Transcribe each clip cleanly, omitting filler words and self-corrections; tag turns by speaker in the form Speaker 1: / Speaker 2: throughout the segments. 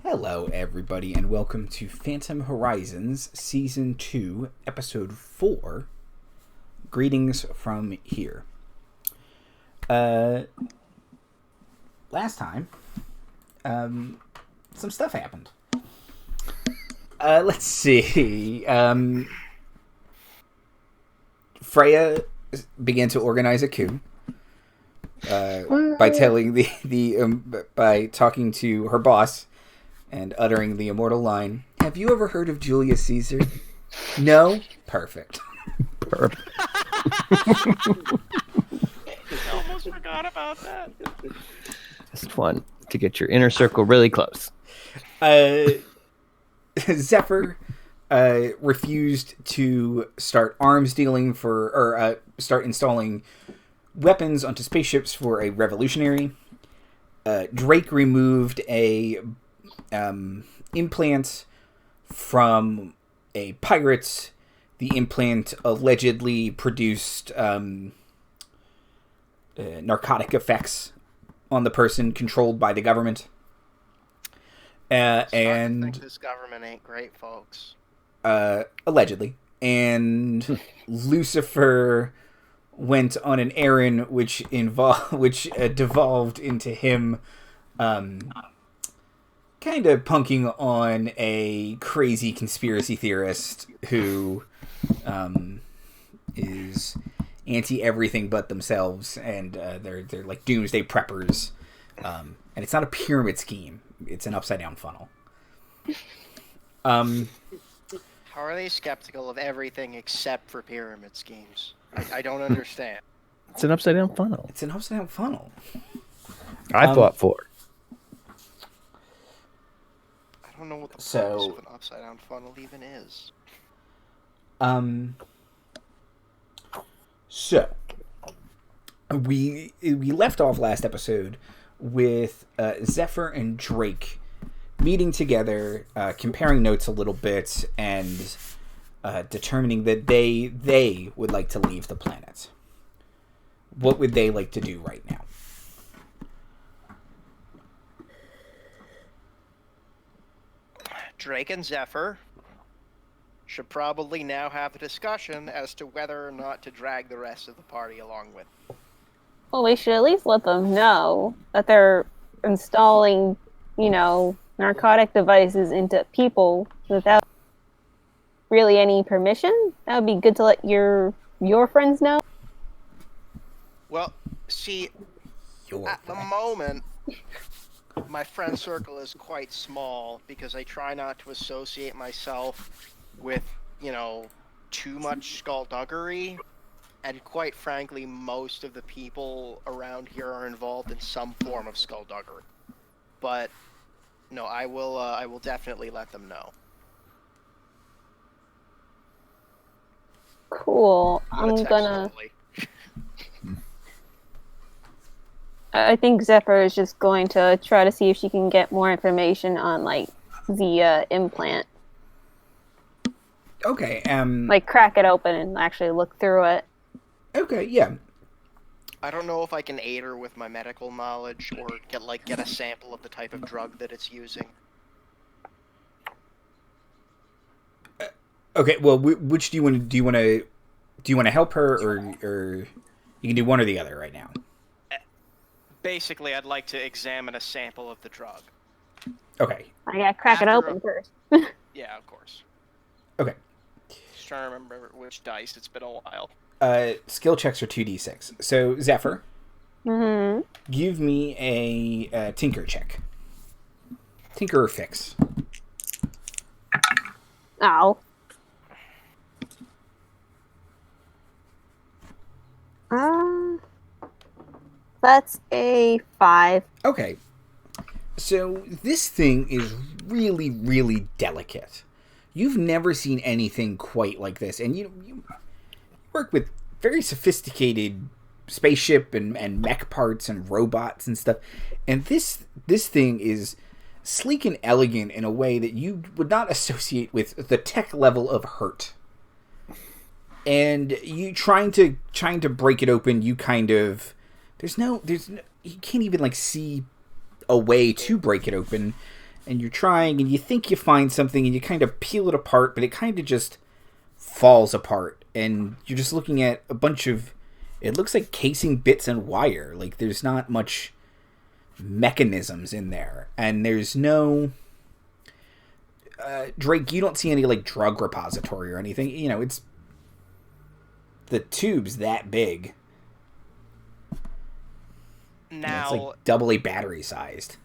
Speaker 1: Hello, everybody, and welcome to Phantom Horizons Season 2, Episode 4, Greetings from Here. Last time, some stuff happened. Let's see. Freya began to organize a coup. By talking to her boss and uttering the immortal line, "Have you ever heard of Julius Caesar?" No? Perfect.
Speaker 2: Perfect.
Speaker 3: I almost forgot about that.
Speaker 2: Just fun to get your inner circle really close.
Speaker 1: Zephyr refused to start arms dealing start installing weapons onto spaceships for a revolutionary. Drake removed a implant from a pirate. The implant allegedly produced narcotic effects on the person, controlled by the government. And
Speaker 3: I think this government ain't great, folks.
Speaker 1: Allegedly. And Lucifer went on an errand which devolved into him kind of punking on a crazy conspiracy theorist who is anti everything but themselves, and they're like doomsday preppers, and it's not a pyramid scheme, it's an upside down funnel.
Speaker 3: How are they skeptical of everything except for pyramid schemes? I don't understand.
Speaker 2: It's an upside down funnel.
Speaker 1: It's an upside down funnel.
Speaker 2: I fought for it.
Speaker 3: I don't know what the purpose of an upside down funnel even is.
Speaker 1: So we left off last episode with Zephyr and Drake meeting together, comparing notes a little bit, and determining that they would like to leave the planet. What would they like to do right now?
Speaker 3: Drake and Zephyr should probably now have a discussion as to whether or not to drag the rest of the party along with.
Speaker 4: Well, we should at least let them know that they're installing, narcotic devices into people without really any permission. That would be good to let your friends know.
Speaker 3: Well, see, at the moment, my friend circle is quite small because I try not to associate myself with, too much skullduggery. And quite frankly, most of the people around here are involved in some form of skullduggery. But no, I will definitely let them know.
Speaker 4: Cool. I think Zephyr is just going to try to see if she can get more information on, the implant.
Speaker 1: Okay.
Speaker 4: Crack it open and actually look through it.
Speaker 1: Okay, yeah.
Speaker 3: I don't know if I can aid her with my medical knowledge or get a sample of the type of drug that it's using.
Speaker 1: Okay, well, which do you want to do? You want to help her, or you can do one or the other right now?
Speaker 3: Basically, I'd like to examine a sample of the drug.
Speaker 1: Okay.
Speaker 4: I gotta crack it open first.
Speaker 3: Yeah, of course.
Speaker 1: Okay.
Speaker 3: Just trying to remember which dice. It's been a while.
Speaker 1: Skill checks are 2d6. So, Zephyr, give me a tinker check. Tinker or fix.
Speaker 4: Ow. That's a 5.
Speaker 1: Okay. So, this thing is really, really delicate. You've never seen anything quite like this, and you work with very sophisticated spaceship and mech parts and robots and stuff, and this thing is sleek and elegant in a way that you would not associate with the tech level of hurt. And you trying to break it open, you kind of you can't even see a way to break it open, and you're trying, and you think you find something, and you kind of peel it apart, but it kind of just falls apart, and you're just looking at a bunch of, it looks like casing bits and wire. Like, there's not much mechanisms in there, and there's no... Drake, you don't see any, like, drug repository or anything. You know, it's... The tube's that big.
Speaker 3: Now...
Speaker 1: It's, like, doubly battery-sized.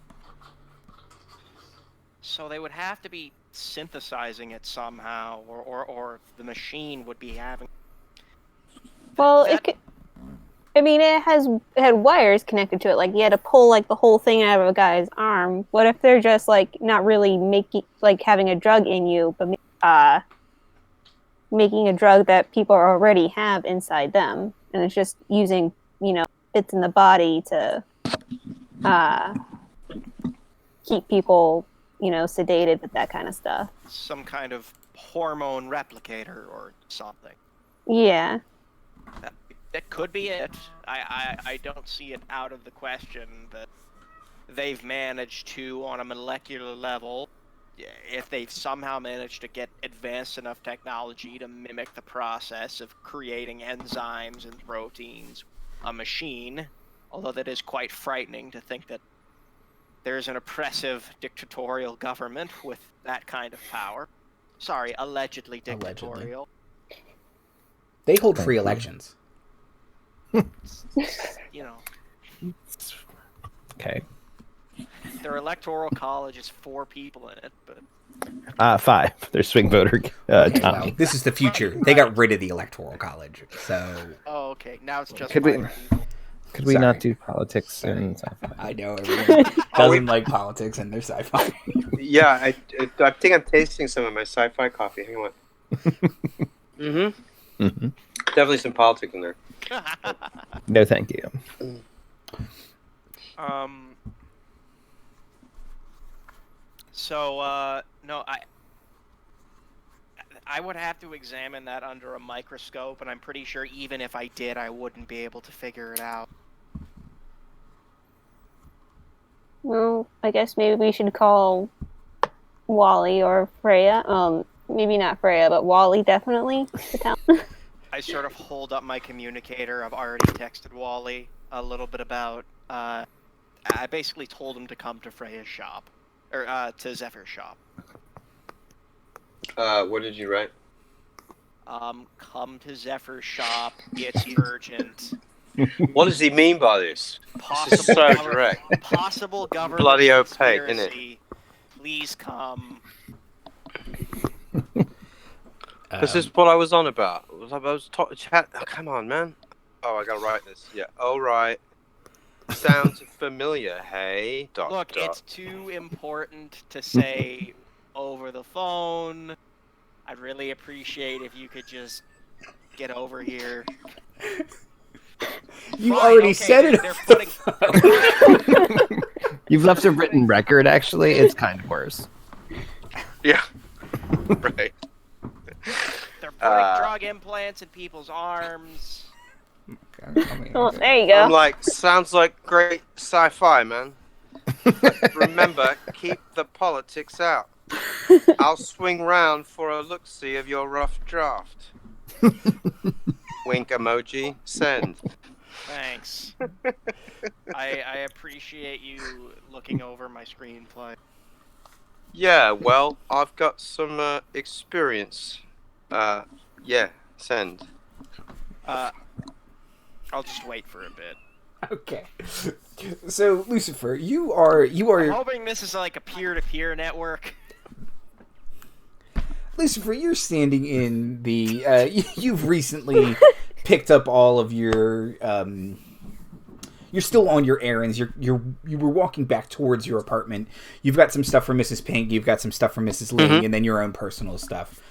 Speaker 3: So they would have to be synthesizing it somehow, or the machine would be having...
Speaker 4: Well, it could... I mean, it had wires connected to it. Like, you had to pull, like, the whole thing out of a guy's arm. What if they're just, like, not really making, like, having a drug in you, but making a drug that people already have inside them, and it's just using, you know, bits in the body to keep people, you know, sedated with that kind of stuff.
Speaker 3: Some kind of hormone replicator or something.
Speaker 4: Yeah.
Speaker 3: That could be it. I don't see it out of the question that they've managed to, on a molecular level, if they've somehow managed to get advanced enough technology to mimic the process of creating enzymes and proteins, a machine, although that is quite frightening to think that there's an oppressive dictatorial government with that kind of power. Sorry, allegedly dictatorial.
Speaker 1: They hold free elections.
Speaker 3: You know.
Speaker 2: Okay.
Speaker 3: Their electoral college is 4 people in it, but
Speaker 2: 5. Their swing voter. Tommy.
Speaker 1: Well, this is the future. They got rid of the electoral college, so.
Speaker 3: oh, okay. Now it's just.
Speaker 2: Could we
Speaker 1: Sorry.
Speaker 2: not do politics and sci-fi?
Speaker 1: I know everyone doesn't like politics and their sci-fi.
Speaker 5: Yeah, I think I'm tasting some of my sci-fi coffee. Hang on.
Speaker 2: Mm-hmm.
Speaker 5: Definitely some politics in there.
Speaker 2: No, thank you.
Speaker 3: So, no, I would have to examine that under a microscope, and I'm pretty sure even if I did, I wouldn't be able to figure it out.
Speaker 4: Well, I guess maybe we should call Wally or Freya. Maybe not Freya, but Wally definitely.
Speaker 3: I sort of hold up my communicator. I've already texted Wally a little bit about. I basically told him to come to Freya's shop, or to Zephyr's shop.
Speaker 5: What did you write?
Speaker 3: Come to Zephyr's shop. It's urgent.
Speaker 5: What does he mean by this? This is so direct.
Speaker 3: Possible government
Speaker 5: Bloody opaque, isn't it?
Speaker 3: conspiracy. Please come.
Speaker 5: This is what I was on about. Chat. Oh, come on, man. Oh, I gotta write this. Yeah. Oh, right. Sounds familiar. Hey.
Speaker 3: Look, it's too important to say over the phone. I'd really appreciate if you could just get over here.
Speaker 1: You
Speaker 3: Fine,
Speaker 1: already
Speaker 3: okay,
Speaker 1: said it.
Speaker 3: They're putting.
Speaker 2: You've left a written record, actually. It's kind of worse.
Speaker 5: Yeah. Right.
Speaker 3: They're putting drug implants in people's arms.
Speaker 4: Well, there you go.
Speaker 5: I'm like, sounds like great sci-fi, man. Remember, keep the politics out. I'll swing round for a look-see of your rough draft. Wink emoji, send.
Speaker 3: Thanks. I appreciate you looking over my screenplay.
Speaker 5: Yeah, well, I've got some experience. Yeah, send.
Speaker 3: I'll just wait for a bit.
Speaker 1: Okay. So, Lucifer, you are.
Speaker 3: I'm hoping this is like a peer-to-peer network.
Speaker 1: Lucifer, you're standing in the. You've recently picked up all of your. You're still on your errands. You were walking back towards your apartment. You've got some stuff for Mrs. Pink. You've got some stuff for Mrs. Ling, and then your own personal stuff.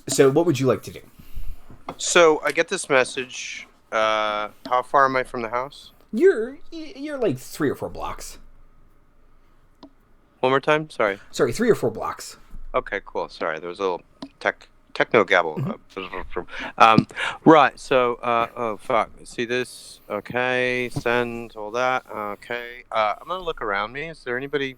Speaker 1: So, what would you like to do?
Speaker 5: So I get this message. How far am I from the house?
Speaker 1: You're like 3 or 4 blocks.
Speaker 5: One more time. Sorry.
Speaker 1: 3 or 4 blocks.
Speaker 5: Okay, cool. Sorry, there was a little techno gabble. Right. So, oh fuck. See this? Okay. Send all that. Okay. I'm gonna look around me. Is there anybody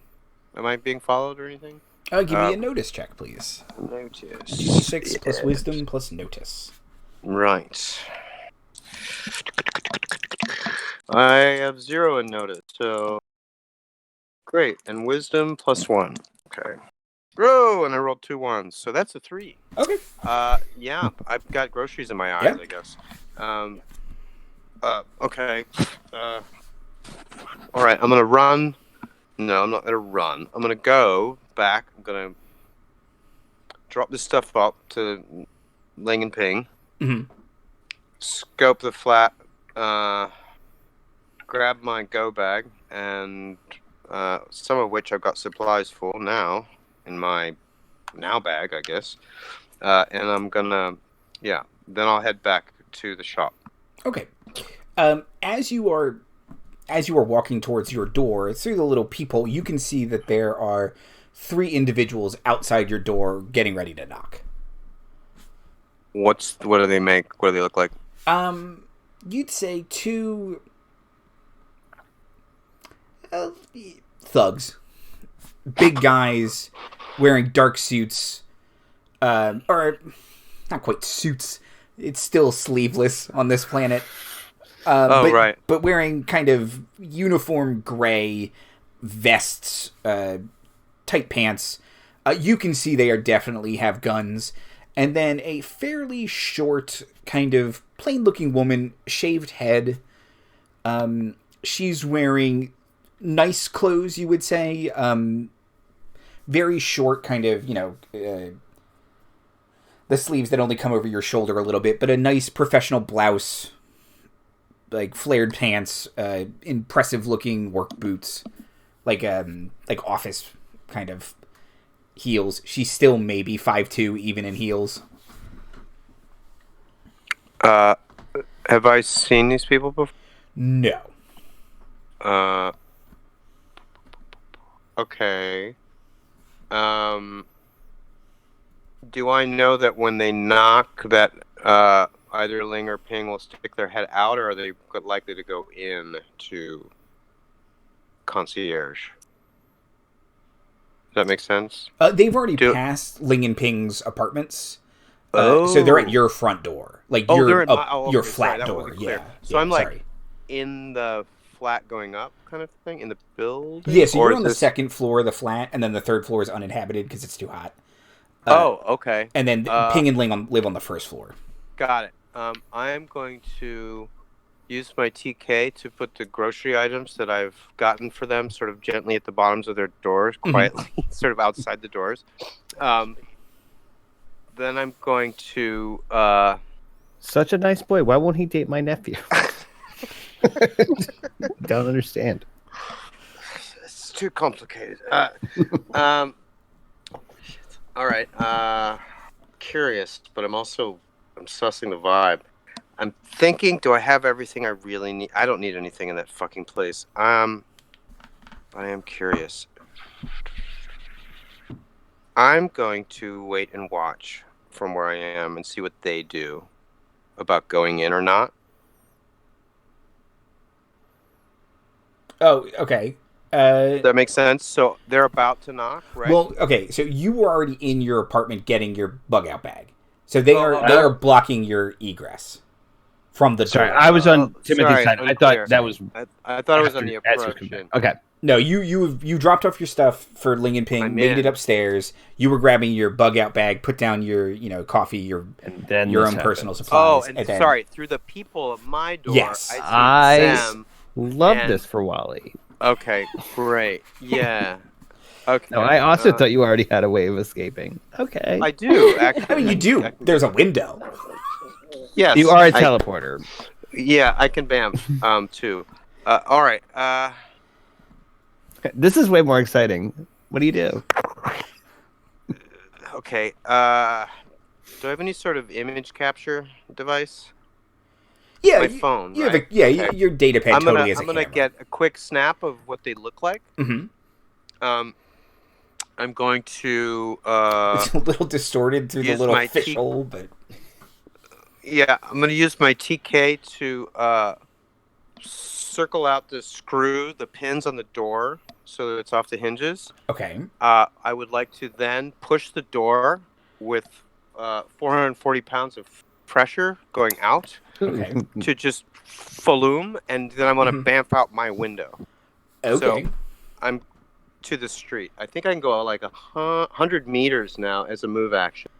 Speaker 5: Am I being followed or anything?
Speaker 1: Give me a notice check, please.
Speaker 5: Notice.
Speaker 1: D6 plus wisdom plus notice.
Speaker 5: Right. I have 0 in notice, so great. And wisdom plus 1. Okay. Whoa, and I rolled 2 1s, so that's a 3.
Speaker 1: Okay.
Speaker 5: Yeah, I've got groceries in my eyes,
Speaker 1: Yeah.
Speaker 5: I guess. Okay. All right, I'm gonna run. No, I'm not gonna run. I'm gonna go back. I'm gonna drop this stuff up to Ling and Ping.
Speaker 1: Mm-hmm.
Speaker 5: Scope the flat. Grab my go bag, and some of which I've got supplies for now in my now bag, I guess. And I'm gonna, then I'll head back to the shop.
Speaker 1: Okay. As you are walking towards your door, through the little peephole, you can see that there are 3 individuals outside your door getting ready to knock.
Speaker 5: What do they make? What do they look like?
Speaker 1: You'd say 2 thugs, big guys wearing dark suits, or not quite suits. It's still sleeveless on this planet.
Speaker 5: Right.
Speaker 1: But wearing kind of uniform gray vests, tight pants. You can see they are definitely have guns. And then a fairly short, kind of plain-looking woman, shaved head. She's wearing nice clothes, you would say. Very short, kind of, the sleeves that only come over your shoulder a little bit, but a nice professional blouse, like flared pants, impressive-looking work boots, like office kind of heels. She's still maybe 5'2", even in heels.
Speaker 5: Have I seen these people before?
Speaker 1: No.
Speaker 5: Okay. Do I know that when they knock that either Ling or Ping will stick their head out, or are they likely to go in to concierge? Does that make sense?
Speaker 1: They've already passed Ling and Ping's apartments.
Speaker 5: Oh.
Speaker 1: So they're at your front door. Like your flat
Speaker 5: that
Speaker 1: door.
Speaker 5: wasn't clear.
Speaker 1: Yeah.
Speaker 5: So I'm
Speaker 1: sorry.
Speaker 5: in the flat going up kind of thing, in the building?
Speaker 1: Yeah, so you're on the second floor of the flat, and then the third floor is uninhabited because it's too hot.
Speaker 5: Okay.
Speaker 1: And then Ping and Ling live on the first floor.
Speaker 5: Got it. I am going to use my TK to put the grocery items that I've gotten for them sort of gently at the bottoms of their doors, quietly, sort of outside the doors. Then I'm going to...
Speaker 2: Such a nice boy. Why won't he date my nephew? Don't understand.
Speaker 5: It's too complicated. All right. Curious, but I'm sussing the vibe. I'm thinking, do I have everything I really need? I don't need anything in that fucking place. I am curious. I'm going to wait and watch from where I am and see what they do about going in or not.
Speaker 1: Oh, okay.
Speaker 5: Does that make sense? So they're about to knock, right?
Speaker 1: Well, okay. So you were already in your apartment getting your bug out bag. So they are blocking your egress from the door.
Speaker 2: Sorry, I was on Timothy's side.
Speaker 5: Unclear.
Speaker 2: I thought that was.
Speaker 5: I thought it was on the approach.
Speaker 2: Okay.
Speaker 1: No, you dropped off your stuff for Ling and Ping, made it upstairs. You were grabbing your bug out bag, put down your coffee, your own personal supplies.
Speaker 5: Oh, and then, sorry, through the people at my door.
Speaker 1: Yes,
Speaker 2: I love this for Wally.
Speaker 5: Okay, great. Yeah. Okay.
Speaker 2: No, I also thought you already had a way of escaping. Okay.
Speaker 5: I do, actually.
Speaker 1: I mean, you do. There's a window.
Speaker 5: Yes.
Speaker 2: You are a teleporter.
Speaker 5: Yeah, I can BAM, too. All right.
Speaker 2: This is way more exciting. What do you do?
Speaker 5: Okay. Do I have any sort of image capture device?
Speaker 1: Yeah,
Speaker 5: my phone.
Speaker 1: You
Speaker 5: right?
Speaker 1: have your data pad totally as a camera.
Speaker 5: I'm gonna get a quick snap of what they look like.
Speaker 1: Mm-hmm.
Speaker 5: I'm going to.
Speaker 1: It's a little distorted through the little fish hole, but.
Speaker 5: Yeah, I'm gonna use my TK to circle out the pins on the door so that it's off the hinges.
Speaker 1: Okay.
Speaker 5: I would like to then push the door with 440 pounds of pressure going out
Speaker 1: Okay.
Speaker 5: to just flume, and then I'm going to bamf out my window.
Speaker 1: Okay.
Speaker 5: So I'm to the street. I think I can go like 100 meters now as a move action.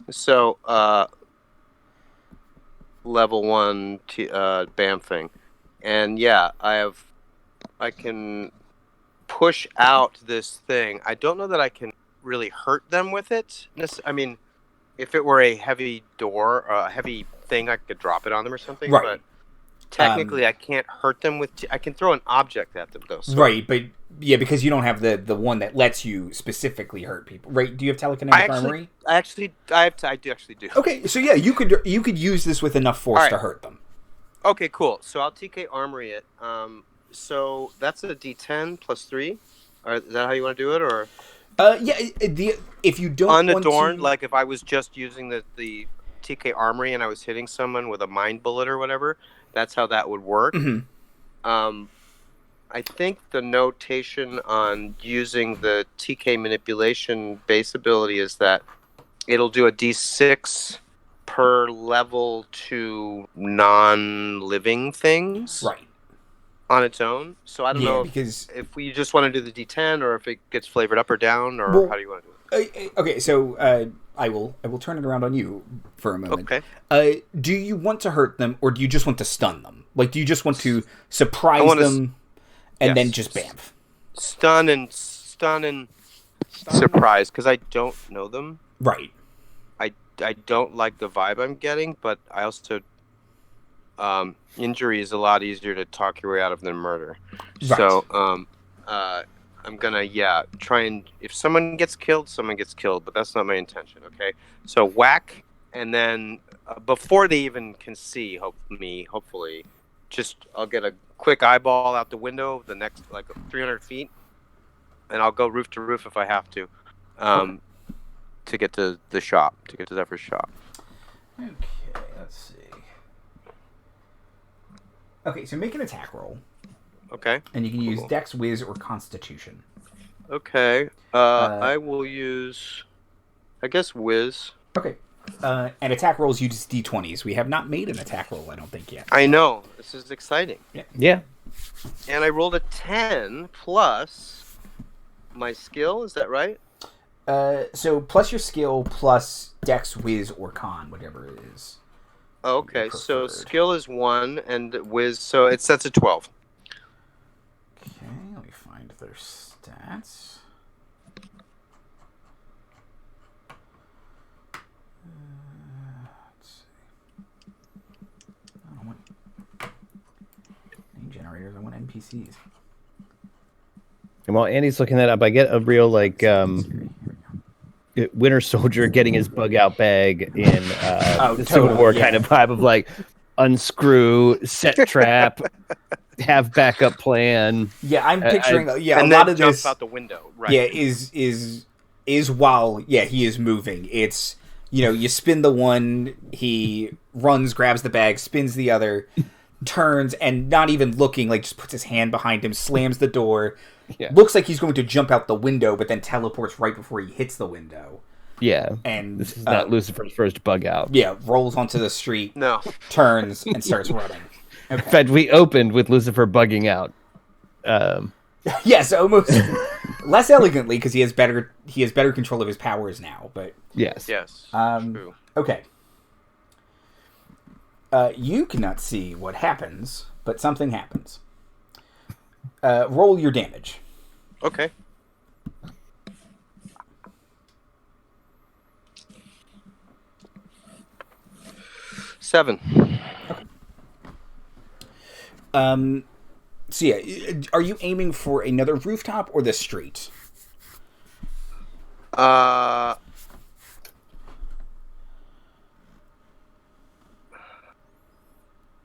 Speaker 5: So level 1 bamfing. And yeah, I can push out this thing. I don't know that I can really hurt them with it. I mean, if it were a heavy door or a heavy thing, I could drop it on them or something.
Speaker 1: Right.
Speaker 5: But technically, I can't hurt them with. I can throw an object at them though. So.
Speaker 1: Right, but yeah, because you don't have the one that lets you specifically hurt people. Right? Do you have telekinetic armory?
Speaker 5: I do actually do.
Speaker 1: Okay, so yeah, you could use this with enough force to hurt them.
Speaker 5: Okay, cool. So I'll TK armory it. So that's a D10 plus 3. Is that how you want to do it, or?
Speaker 1: Yeah. If you don't
Speaker 5: unadorned, like if I was just using the TK armory and I was hitting someone with a mind bullet or whatever, that's how that would work.
Speaker 1: Mm-hmm.
Speaker 5: I think the notation on using the TK manipulation base ability is that it'll do a D6 per level to non-living things.
Speaker 1: Right.
Speaker 5: On its own. So I don't know if we just want to do the D10 or if it gets flavored up or down, or how do you want to do it?
Speaker 1: Okay, so I will turn it around on you for a moment.
Speaker 5: Okay.
Speaker 1: Do you want to hurt them, or do you just want to stun them? Like, do you just want to surprise them and then just bamf?
Speaker 5: Stun and surprise, because I don't know them.
Speaker 1: Right.
Speaker 5: I don't like the vibe I'm getting, but I also injury is a lot easier to talk your way out of than murder. Right. So I'm gonna try and if someone gets killed, but that's not my intention. Okay, so whack, and then before they even can see, hopefully, just I'll get a quick eyeball out the window the next like 300 feet, and I'll go roof to roof if I have to, to get to the shop, to get to Zephyr's shop.
Speaker 1: Okay, let's see. Okay, so make an attack roll.
Speaker 5: Okay.
Speaker 1: And you can use Dex, Wiz, or Constitution.
Speaker 5: Okay. I will use, I guess, Wiz.
Speaker 1: Okay. And attack rolls use D20s. We have not made an attack roll, I don't think, yet.
Speaker 5: I know. This is exciting.
Speaker 2: Yeah.
Speaker 5: And I rolled a 10 plus my skill. Is that right?
Speaker 1: So plus your skill plus Dex, Wiz, or Con, whatever it is.
Speaker 5: Okay, so skill is 1 and Wiz, so it sets at 12.
Speaker 1: Okay, let me find their stats. Let's see. I don't want name generators, I want NPCs.
Speaker 2: And while Andy's looking that up, I get a real Winter Soldier getting his bug out bag in the Civil War kind of vibe of like unscrew, set trap, have backup plan.
Speaker 1: Yeah, I'm picturing
Speaker 5: and
Speaker 1: a lot of
Speaker 5: jump
Speaker 1: this
Speaker 5: out the window. Right.
Speaker 1: Yeah, is while he is moving. It's you spin the one, he runs, grabs the bag, spins the other, turns, and not even looking, like just puts his hand behind him, slams the door. Yeah. Looks like he's going to jump out the window, but then teleports right before he hits the window.
Speaker 2: Yeah.
Speaker 1: And
Speaker 2: this is not Lucifer's first bug out.
Speaker 1: Yeah, rolls onto the street, turns, and starts running. Okay.
Speaker 2: In fact, we opened with Lucifer bugging out.
Speaker 1: Yes, almost less elegantly because he has better control of his powers now, but
Speaker 2: yes.
Speaker 5: True.
Speaker 1: Okay. You cannot see what happens, but something happens. Roll your damage.
Speaker 5: Okay. Seven.
Speaker 1: Okay. So yeah, are you aiming for another rooftop or the street?
Speaker 5: I'm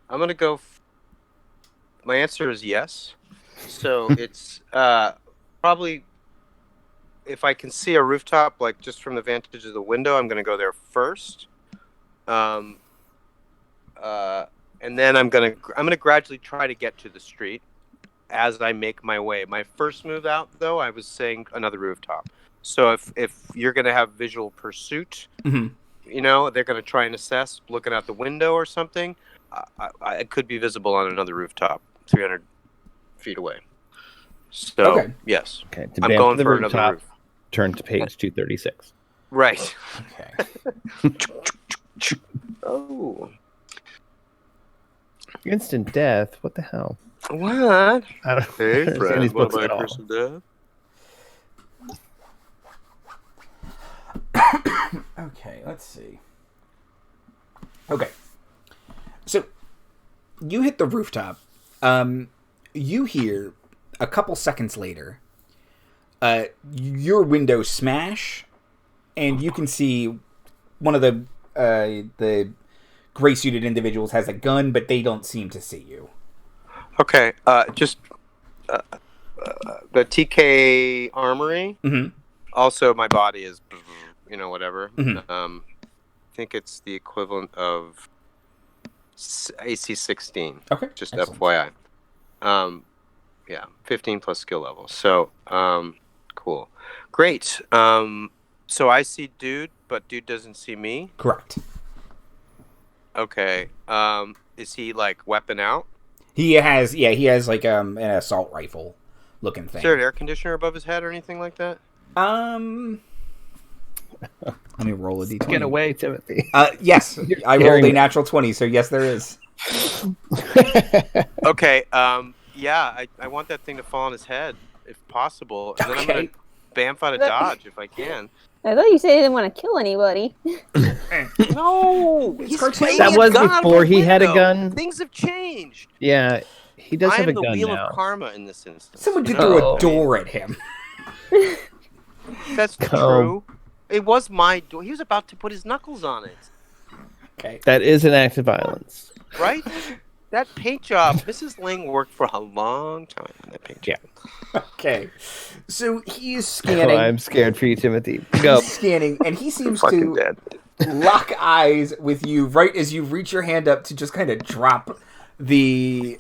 Speaker 5: gonna go. My answer is yes. So it's probably if I can see a rooftop, like just from the vantage of the window, I'm gonna go there first. and then I'm gonna gradually try to get to the street as I make my way. My first move out, though, I was saying another rooftop. So if you're gonna have visual pursuit,
Speaker 1: Mm-hmm.
Speaker 5: you know, they're gonna try and assess looking out the window or something. I could be visible on another rooftop, 300 feet away. So
Speaker 1: Okay.
Speaker 5: yes,
Speaker 2: Okay.
Speaker 5: I'm going for another roof.
Speaker 2: Turn to page 236.
Speaker 5: Right.
Speaker 1: Okay.
Speaker 5: Oh.
Speaker 2: Instant death? What the hell?
Speaker 5: What?
Speaker 2: I don't
Speaker 5: Hey,
Speaker 2: understand
Speaker 5: friend,
Speaker 2: these
Speaker 5: what
Speaker 2: books
Speaker 5: about
Speaker 2: at all.
Speaker 5: Curse of Death?
Speaker 1: Okay, let's see. Okay. So, you hit the rooftop. You hear, a couple seconds later, your window smash, and you can see one of the gray-suited individuals has a gun, but they don't seem to see you.
Speaker 5: Okay, just the TK Armory.
Speaker 1: Mm-hmm.
Speaker 5: Also, my body is, you know, whatever.
Speaker 1: Mm-hmm.
Speaker 5: I think it's the equivalent of AC 16.
Speaker 1: Okay.
Speaker 5: Just
Speaker 1: Excellent.
Speaker 5: FYI. Yeah, 15 plus skill level. So, cool. Great. So I see dude, but dude doesn't see me.
Speaker 1: Correct.
Speaker 5: Okay. Is he like weapon out?
Speaker 1: He has like an assault rifle looking thing.
Speaker 5: Is there an air conditioner above his head or anything like that?
Speaker 1: Let me roll a d20.
Speaker 2: Get away, Timothy.
Speaker 1: Yes, I rolled a natural 20, so yes, there is.
Speaker 5: Okay. Yeah, I want that thing to fall on his head if possible, and then I'm gonna bamf out of dodge if I can.
Speaker 4: I thought you said you didn't want to kill anybody.
Speaker 5: No,
Speaker 2: that was before he had a gun.
Speaker 5: Things have changed.
Speaker 2: Yeah, he does have a gun
Speaker 5: I am the wheel
Speaker 2: now.
Speaker 5: of karma in this instance.
Speaker 1: Someone did throw a door at him.
Speaker 5: That's true. It was my door. He was about to put his knuckles on it.
Speaker 1: Okay.
Speaker 2: That is an act of violence.
Speaker 5: Right? That paint job, Mrs. Ling worked for a long time on that paint job.
Speaker 1: Okay. So he is scanning.
Speaker 2: Oh, I'm scared for you, Timothy. Go.
Speaker 1: He's scanning, and he seems
Speaker 5: Fucking
Speaker 1: to
Speaker 5: dead.
Speaker 1: lock eyes with you right as you reach your hand up to just kind of drop the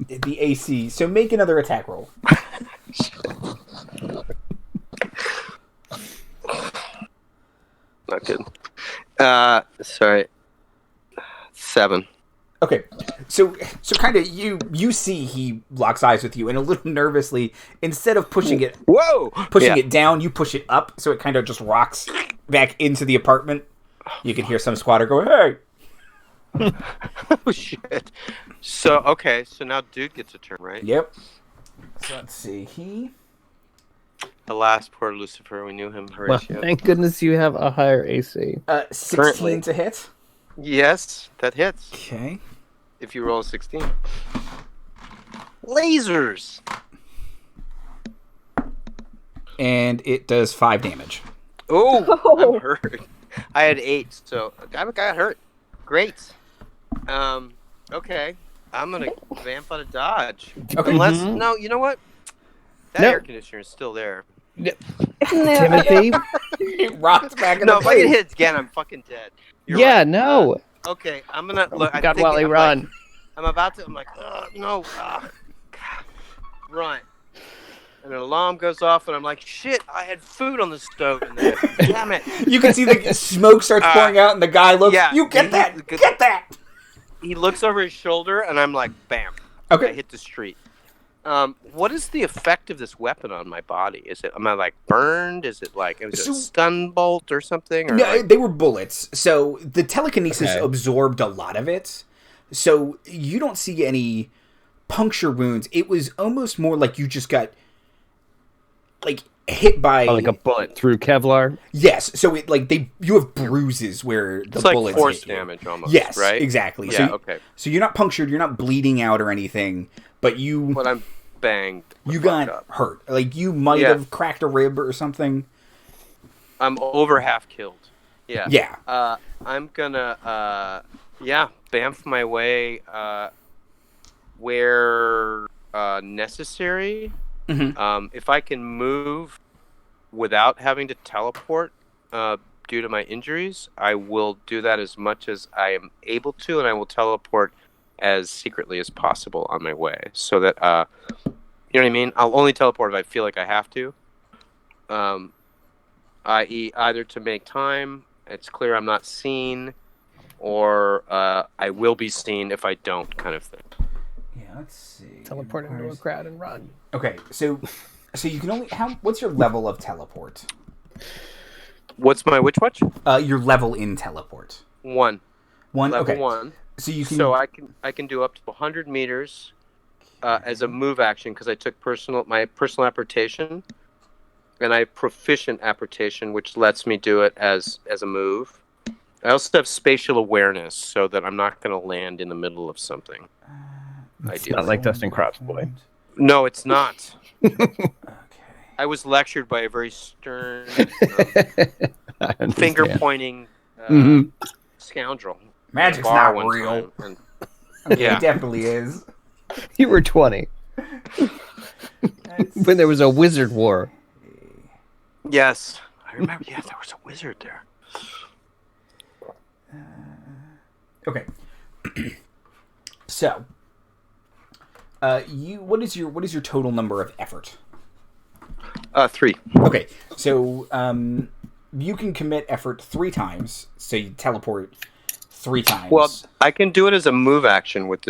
Speaker 1: AC. So make another attack roll.
Speaker 5: Not good. Sorry. 7.
Speaker 1: Okay, so kind of you see he locks eyes with you, and a little nervously, instead of pushing it down, you push it up, so it kind of just rocks back into the apartment. You can hear some squatter go, "Hey!"
Speaker 5: Oh shit! So now dude gets a turn, right?
Speaker 1: Yep. So let's see.
Speaker 5: Alas, poor Lucifer. We knew him.
Speaker 2: Well, thank goodness you have a higher AC.
Speaker 1: 16
Speaker 5: Currently.
Speaker 1: to hit.
Speaker 5: Yes, that hits.
Speaker 1: Okay.
Speaker 5: If you roll a 16. Lasers!
Speaker 1: And it does 5 damage.
Speaker 5: Oh, I'm hurt. I had 8, so I got hurt. Great. Okay. I'm going to vamp out of dodge.
Speaker 1: Okay.
Speaker 5: Unless, no, you know what? That air conditioner is still there.
Speaker 2: Timothy?
Speaker 1: It rocked back in
Speaker 5: No,
Speaker 1: the
Speaker 5: if I get
Speaker 1: place.
Speaker 5: hit again, I'm fucking dead. You're
Speaker 2: Yeah,
Speaker 5: right.
Speaker 2: no.
Speaker 5: Okay, I'm going to look.
Speaker 2: God, Wally, run.
Speaker 5: I'm about to. I'm like, no. Run. And an alarm goes off, and I'm like, shit, I had food on the stove in there. Damn it.
Speaker 1: You can see the smoke starts pouring out, and the guy looks, you get that, get that.
Speaker 5: He looks over his shoulder, and I'm like, bam.
Speaker 1: Okay.
Speaker 5: I hit the street. What is the effect of this weapon on my body? Am I like burned? Is it like a stun bolt or something? Or
Speaker 1: no, they were bullets. So the telekinesis absorbed a lot of it. So you don't see any puncture wounds. It was almost more like you just got like hit by
Speaker 2: like a bullet through Kevlar.
Speaker 1: Yes. So it like you have bruises where the
Speaker 5: it's like
Speaker 1: bullets
Speaker 5: force
Speaker 1: hit you.
Speaker 5: damage almost.
Speaker 1: Yes,
Speaker 5: right?
Speaker 1: Exactly.
Speaker 5: Yeah.
Speaker 1: So,
Speaker 5: okay.
Speaker 1: So you're not punctured. You're not bleeding out or anything. But
Speaker 5: I'm banged.
Speaker 1: You got hurt. Like you might have cracked a rib or something.
Speaker 5: I'm over half killed. Yeah.
Speaker 1: Yeah.
Speaker 5: I'm gonna bamf my way where necessary.
Speaker 1: Mm-hmm.
Speaker 5: If I can move without having to teleport, do due to my injuries, I will do that as much as I am able to, and I will teleport as secretly as possible on my way, so that you know what I mean. I'll only teleport if I feel like I have to, i.e., either to make time. It's clear I'm not seen, or I will be seen if I don't, kind of thing.
Speaker 1: Yeah, let's see.
Speaker 2: Teleport into a crowd and run.
Speaker 1: Okay, so you can only what's your level of teleport?
Speaker 5: What's my which watch?
Speaker 1: Your level in teleport.
Speaker 5: One.
Speaker 1: Level
Speaker 5: okay.
Speaker 1: 1. So you can.
Speaker 5: So I can do up to 100 meters as a move action because I took my personal apportation, and I have proficient apportation, which lets me do it as a move. I also have spatial awareness, so that I'm not going to land in the middle of something.
Speaker 2: It's not like Dustin Crops boy.
Speaker 5: No, it's not.
Speaker 1: Okay.
Speaker 5: I was lectured by a very stern, finger-pointing scoundrel.
Speaker 1: Magic's not real.
Speaker 5: Yeah,
Speaker 1: it definitely is.
Speaker 2: You were 20 when there was a wizard war.
Speaker 5: Yes, I remember. Yeah, there was a wizard there.
Speaker 1: Okay. So, what is your total number of effort?
Speaker 5: 3.
Speaker 1: Okay, so you can commit effort 3 times. So you teleport 3 times.
Speaker 5: Well, I can do it as a move action with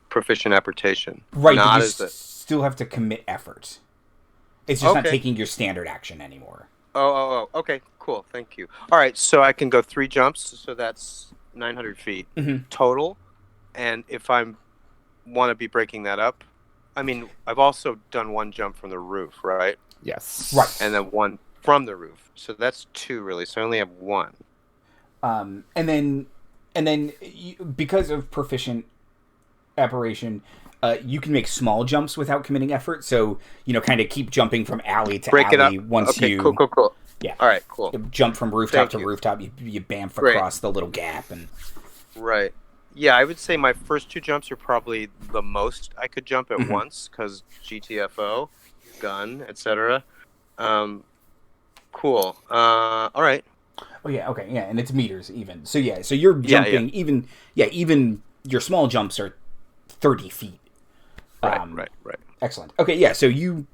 Speaker 5: proficient apportation.
Speaker 1: Right,
Speaker 5: not
Speaker 1: but you
Speaker 5: as
Speaker 1: still have to commit effort. It's just not taking your standard action anymore.
Speaker 5: Oh, okay, cool, thank you. All right, so I can go 3 jumps, so that's 900 feet total. And if I want to be breaking that up, I mean, I've also done 1 jump from the roof, right?
Speaker 2: Yes.
Speaker 1: Right.
Speaker 5: And then 1 from the roof. So that's 2, really. So I only have 1.
Speaker 1: And then because of proficient apparition, you can make small jumps without committing effort. So, kind of keep jumping from alley to
Speaker 5: Break
Speaker 1: alley
Speaker 5: it up.
Speaker 1: once
Speaker 5: okay,
Speaker 1: you...
Speaker 5: Cool.
Speaker 1: Yeah.
Speaker 5: All right, cool.
Speaker 1: Jump from rooftop
Speaker 5: Thank
Speaker 1: to
Speaker 5: you.
Speaker 1: rooftop. You bamf
Speaker 5: Great.
Speaker 1: across the little gap. And
Speaker 5: Right. Yeah, I would say my first 2 jumps are probably the most I could jump at once, because GTFO, gun, etc. Cool. All right.
Speaker 1: Oh, yeah, okay, yeah, and it's meters even. So, yeah, so you're jumping, even your small jumps are 30 feet.
Speaker 5: Right.
Speaker 1: Excellent. Okay, yeah, so you...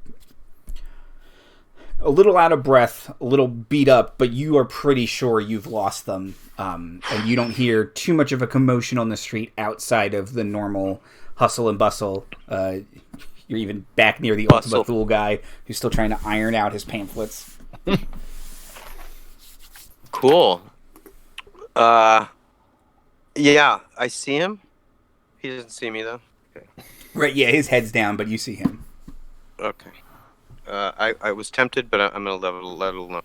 Speaker 1: A little out of breath, a little beat up, but you are pretty sure you've lost them. And you don't hear too much of a commotion on the street outside of the normal hustle and bustle. You're even back near the Ultima Thule guy who's still trying to iron out his pamphlets.
Speaker 5: Cool. Yeah, I see him. He doesn't see me, though. Okay.
Speaker 1: Right, yeah, his head's down, but you see him.
Speaker 5: Okay. I was tempted, but I'm going to let it alone.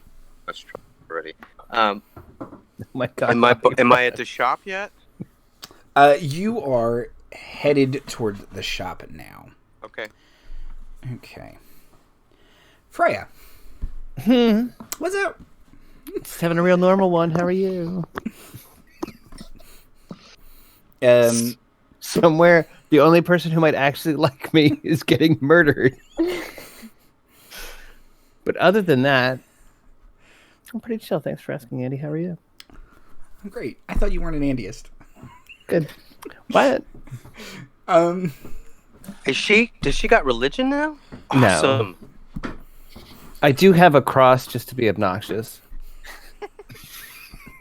Speaker 5: Let's try already.
Speaker 2: Oh my God.
Speaker 5: Am I at the shop yet?
Speaker 1: You are headed toward the shop now.
Speaker 5: Okay.
Speaker 1: Okay. Freya. What's up?
Speaker 2: Just having a real normal one. How are you? Somewhere, the only person who might actually like me is getting murdered. But other than that, I'm pretty chill. Thanks for asking, Andy. How are you?
Speaker 1: I'm great. I thought you weren't an Andyist.
Speaker 2: Good. What?
Speaker 5: Does she got religion now?
Speaker 2: No.
Speaker 5: Awesome.
Speaker 2: I do have a cross just to be obnoxious.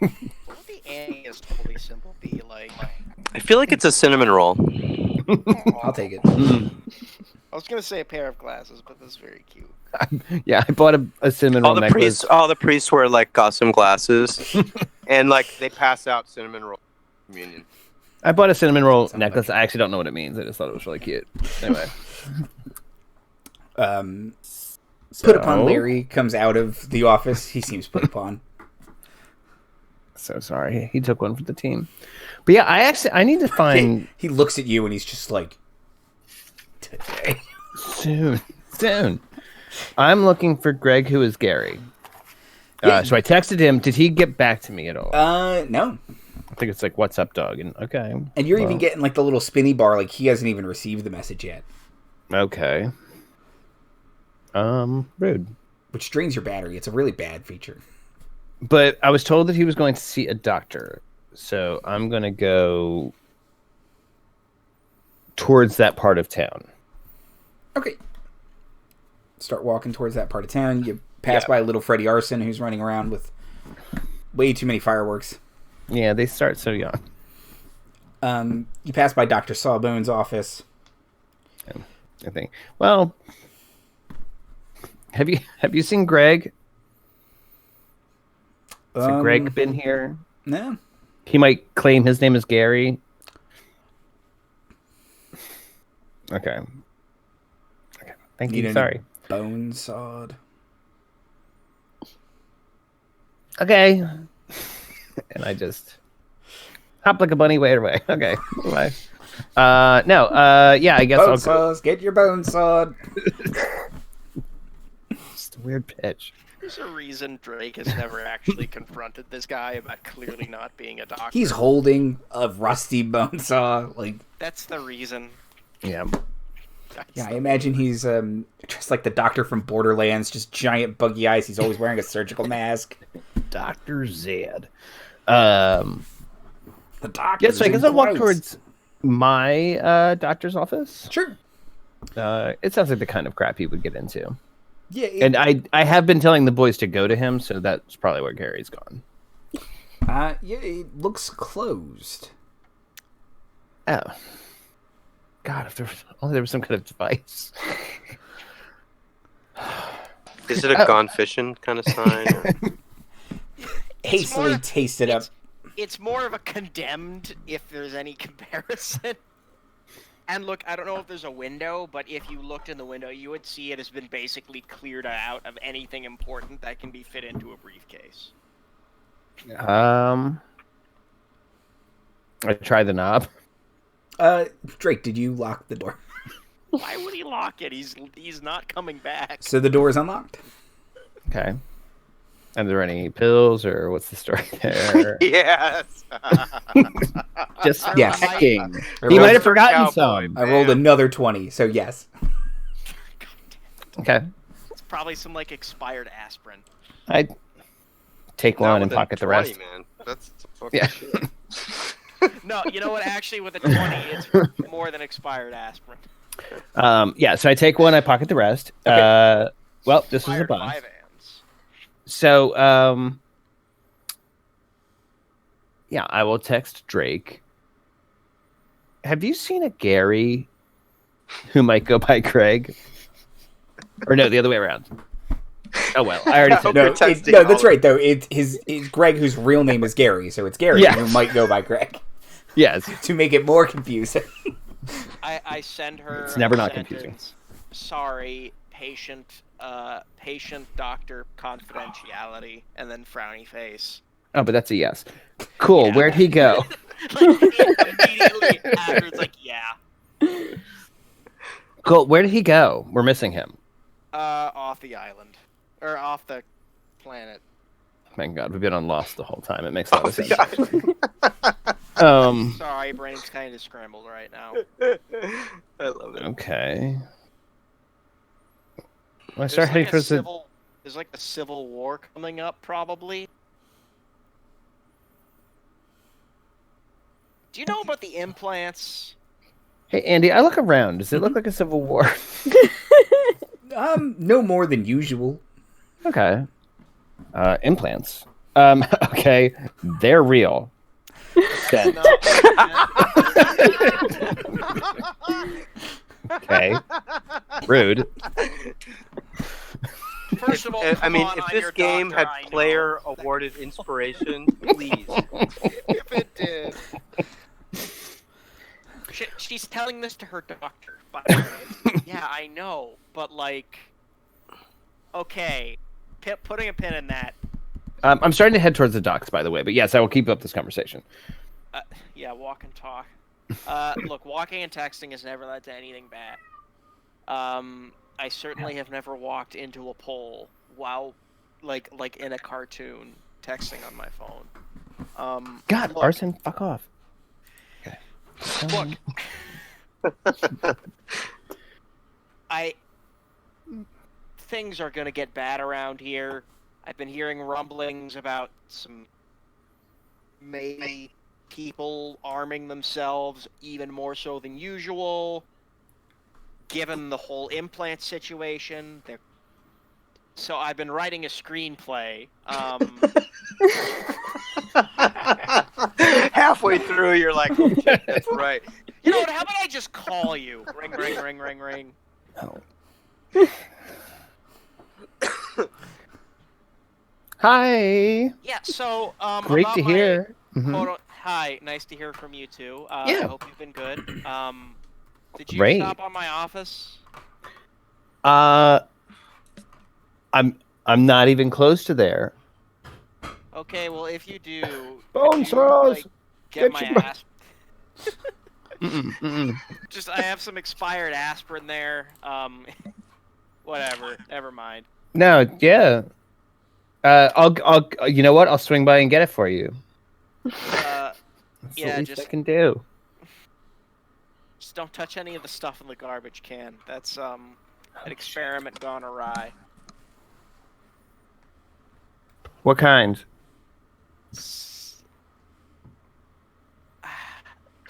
Speaker 3: What would the Andyist holy symbol be like?
Speaker 5: I feel like it's a cinnamon roll.
Speaker 1: I'll take it.
Speaker 3: I was gonna say a pair of glasses, but that's very cute.
Speaker 2: Yeah, I bought a cinnamon roll necklace.
Speaker 5: All the priests wear like custom glasses, and like they pass out cinnamon roll communion.
Speaker 2: I bought a cinnamon roll necklace. I actually don't know what it means. I just thought it was really cute. Anyway.
Speaker 1: Put upon Larry comes out of the office. He seems put upon.
Speaker 2: So sorry. He took one for the team. But yeah, I need to find...
Speaker 1: He looks at you and he's just like, today.
Speaker 2: Soon. I'm looking for Greg, who is Gary.
Speaker 1: Yeah.
Speaker 2: So I texted him. Did he get back to me at all?
Speaker 1: No.
Speaker 2: I think it's like, what's up, dog? And okay.
Speaker 1: And you're even getting like the little spinny bar, like he hasn't even received the message yet.
Speaker 2: Okay. Rude.
Speaker 1: Which drains your battery. It's a really bad feature.
Speaker 2: But I was told that he was going to see a doctor, so I'm going to go towards that part of town.
Speaker 1: Okay. Start walking towards that part of town. You pass by little Freddie Arson, who's running around with way too many fireworks.
Speaker 2: Yeah, they start so young.
Speaker 1: You pass by Dr. Sawbone's office.
Speaker 2: I think. Well, have you seen Greg? Has Greg been here?
Speaker 1: No.
Speaker 2: He might claim his name is Gary. Okay. Thank you. Sorry.
Speaker 1: Bone sawed.
Speaker 2: Okay. And I just hop like a bunny way away. Okay. Bye. Yeah, I guess
Speaker 1: bone
Speaker 2: I'll
Speaker 1: saws, get your bone sawed.
Speaker 2: Just a weird pitch.
Speaker 3: There's a reason Drake has never actually confronted this guy about clearly not being a doctor.
Speaker 1: He's holding a rusty bone saw.
Speaker 3: That's the reason.
Speaker 2: Yeah.
Speaker 1: Yeah, I imagine he's just like the doctor from Borderlands, just giant buggy eyes. He's always wearing a surgical mask.
Speaker 2: Dr. Zed.
Speaker 1: The doctor.
Speaker 2: Yes, so I guess I'll walk towards my doctor's office.
Speaker 1: Sure.
Speaker 2: It sounds like the kind of crap he would get into.
Speaker 1: Yeah.
Speaker 2: And I have been telling the boys to go to him, so that's probably where Gary's gone.
Speaker 1: Yeah, it looks closed.
Speaker 2: Oh. God, if there was some kind of device.
Speaker 5: Is it a gone fishing kind of sign?
Speaker 1: Hastily tasted up.
Speaker 3: It's more of a condemned, if there's any comparison. And look, I don't know if there's a window, but if you looked in the window, you would see it has been basically cleared out of anything important that can be fit into a briefcase.
Speaker 2: I try the knob.
Speaker 1: Drake, did you lock the door?
Speaker 3: Why would he lock it? He's not coming back.
Speaker 1: So the door is unlocked.
Speaker 2: Okay. Are there any pills, or what's the story there?
Speaker 5: Yes.
Speaker 2: Just
Speaker 1: Yes.
Speaker 2: checking. He might have forgotten some.
Speaker 1: I rolled another 20, so yes.
Speaker 2: Okay.
Speaker 3: It's probably some like expired aspirin.
Speaker 2: I take
Speaker 5: Not
Speaker 2: one and
Speaker 5: with a
Speaker 2: pocket the
Speaker 5: 20,
Speaker 2: rest.
Speaker 5: Man. That's fucking
Speaker 2: Yeah.
Speaker 5: shit.
Speaker 3: No, you know what? Actually, with a 20, it's more than expired aspirin.
Speaker 2: Yeah, so I take one, I pocket the rest.
Speaker 1: Okay.
Speaker 2: Well, this was a
Speaker 3: Expired
Speaker 2: bonus.
Speaker 3: 5 amps.
Speaker 2: So, yeah, I will text Drake. Have you seen a Gary who might go by Greg? Or no, the other way around. Oh, well, I already said
Speaker 1: No, that's right, though. It's Greg, whose real name is Gary, so it's Gary
Speaker 2: Yes.
Speaker 1: who might go by Greg.
Speaker 2: Yes.
Speaker 1: To make it more confusing.
Speaker 3: I send her.
Speaker 2: It's never
Speaker 3: a
Speaker 2: not
Speaker 3: sentence,
Speaker 2: confusing.
Speaker 3: Sorry, patient doctor confidentiality, and then frowny face.
Speaker 2: Oh, but that's a yes. Cool.
Speaker 3: Yeah.
Speaker 2: Where'd he go?
Speaker 3: Immediately after, it's like, yeah.
Speaker 2: Cool. Where did he go? We're missing him.
Speaker 3: Off the island. Or off the planet.
Speaker 2: Thank God, we've been on Lost the whole time. It makes a lot of sense.
Speaker 3: Sorry, brain's kind of scrambled right now.
Speaker 5: I love it.
Speaker 2: Okay. Well, I
Speaker 3: There's
Speaker 2: start heading
Speaker 3: like,
Speaker 2: towards the...
Speaker 3: there's like a civil war coming up, probably. Do you know about the implants?
Speaker 2: Hey, Andy, I look around. Does it look like a civil war?
Speaker 1: No more than usual.
Speaker 2: Okay. Implants. Okay. They're real. Sent. Okay. Rude.
Speaker 3: First of all,
Speaker 5: I mean,
Speaker 3: come on,
Speaker 5: if
Speaker 3: I'm
Speaker 5: this
Speaker 3: your
Speaker 5: game
Speaker 3: doctor,
Speaker 5: had
Speaker 3: I
Speaker 5: player
Speaker 3: know.
Speaker 5: awarded inspiration, please.
Speaker 3: If it did. She's telling this to her doctor. But yeah, I know. But like, okay, putting a pin in that.
Speaker 2: I'm starting to head towards the docks, by the way. But yes, I will keep up this conversation.
Speaker 3: Yeah, walk and talk. Look, walking and texting has never led to anything bad. I certainly have never walked into a pole while, like in a cartoon, texting on my phone.
Speaker 2: God,
Speaker 3: look,
Speaker 2: Arson, fuck off. Okay.
Speaker 3: Look, things are gonna get bad around here. I've been hearing rumblings about some maybe people arming themselves even more so than usual. Given the whole implant situation, so I've been writing a screenplay.
Speaker 5: Halfway through, you're like, oh, shit, that's right.
Speaker 3: You know what? How about I just call you? Ring, ring, ring, ring, ring.
Speaker 2: Oh. Hi.
Speaker 3: Yeah. So,
Speaker 2: Great
Speaker 3: about
Speaker 2: to hear.
Speaker 3: Hi, nice to hear from you too.
Speaker 2: Yeah.
Speaker 3: I hope you've been good. Did you
Speaker 2: Great.
Speaker 3: stop on my office?
Speaker 2: I'm not even close to there.
Speaker 3: Okay, well, if you do,
Speaker 2: Bone
Speaker 3: could you,
Speaker 2: saws!
Speaker 3: get
Speaker 2: Get
Speaker 3: my
Speaker 2: your-
Speaker 3: ass.
Speaker 2: Mm-mm.
Speaker 3: Just, I have some expired aspirin there. Whatever. Never mind.
Speaker 2: No, yeah. I'll. You know what? I'll swing by and get it for you. That's
Speaker 3: Yeah,
Speaker 2: the least
Speaker 3: just-
Speaker 2: I can do.
Speaker 3: Just don't touch any of the stuff in the garbage can. That's an experiment gone awry.
Speaker 2: What kind?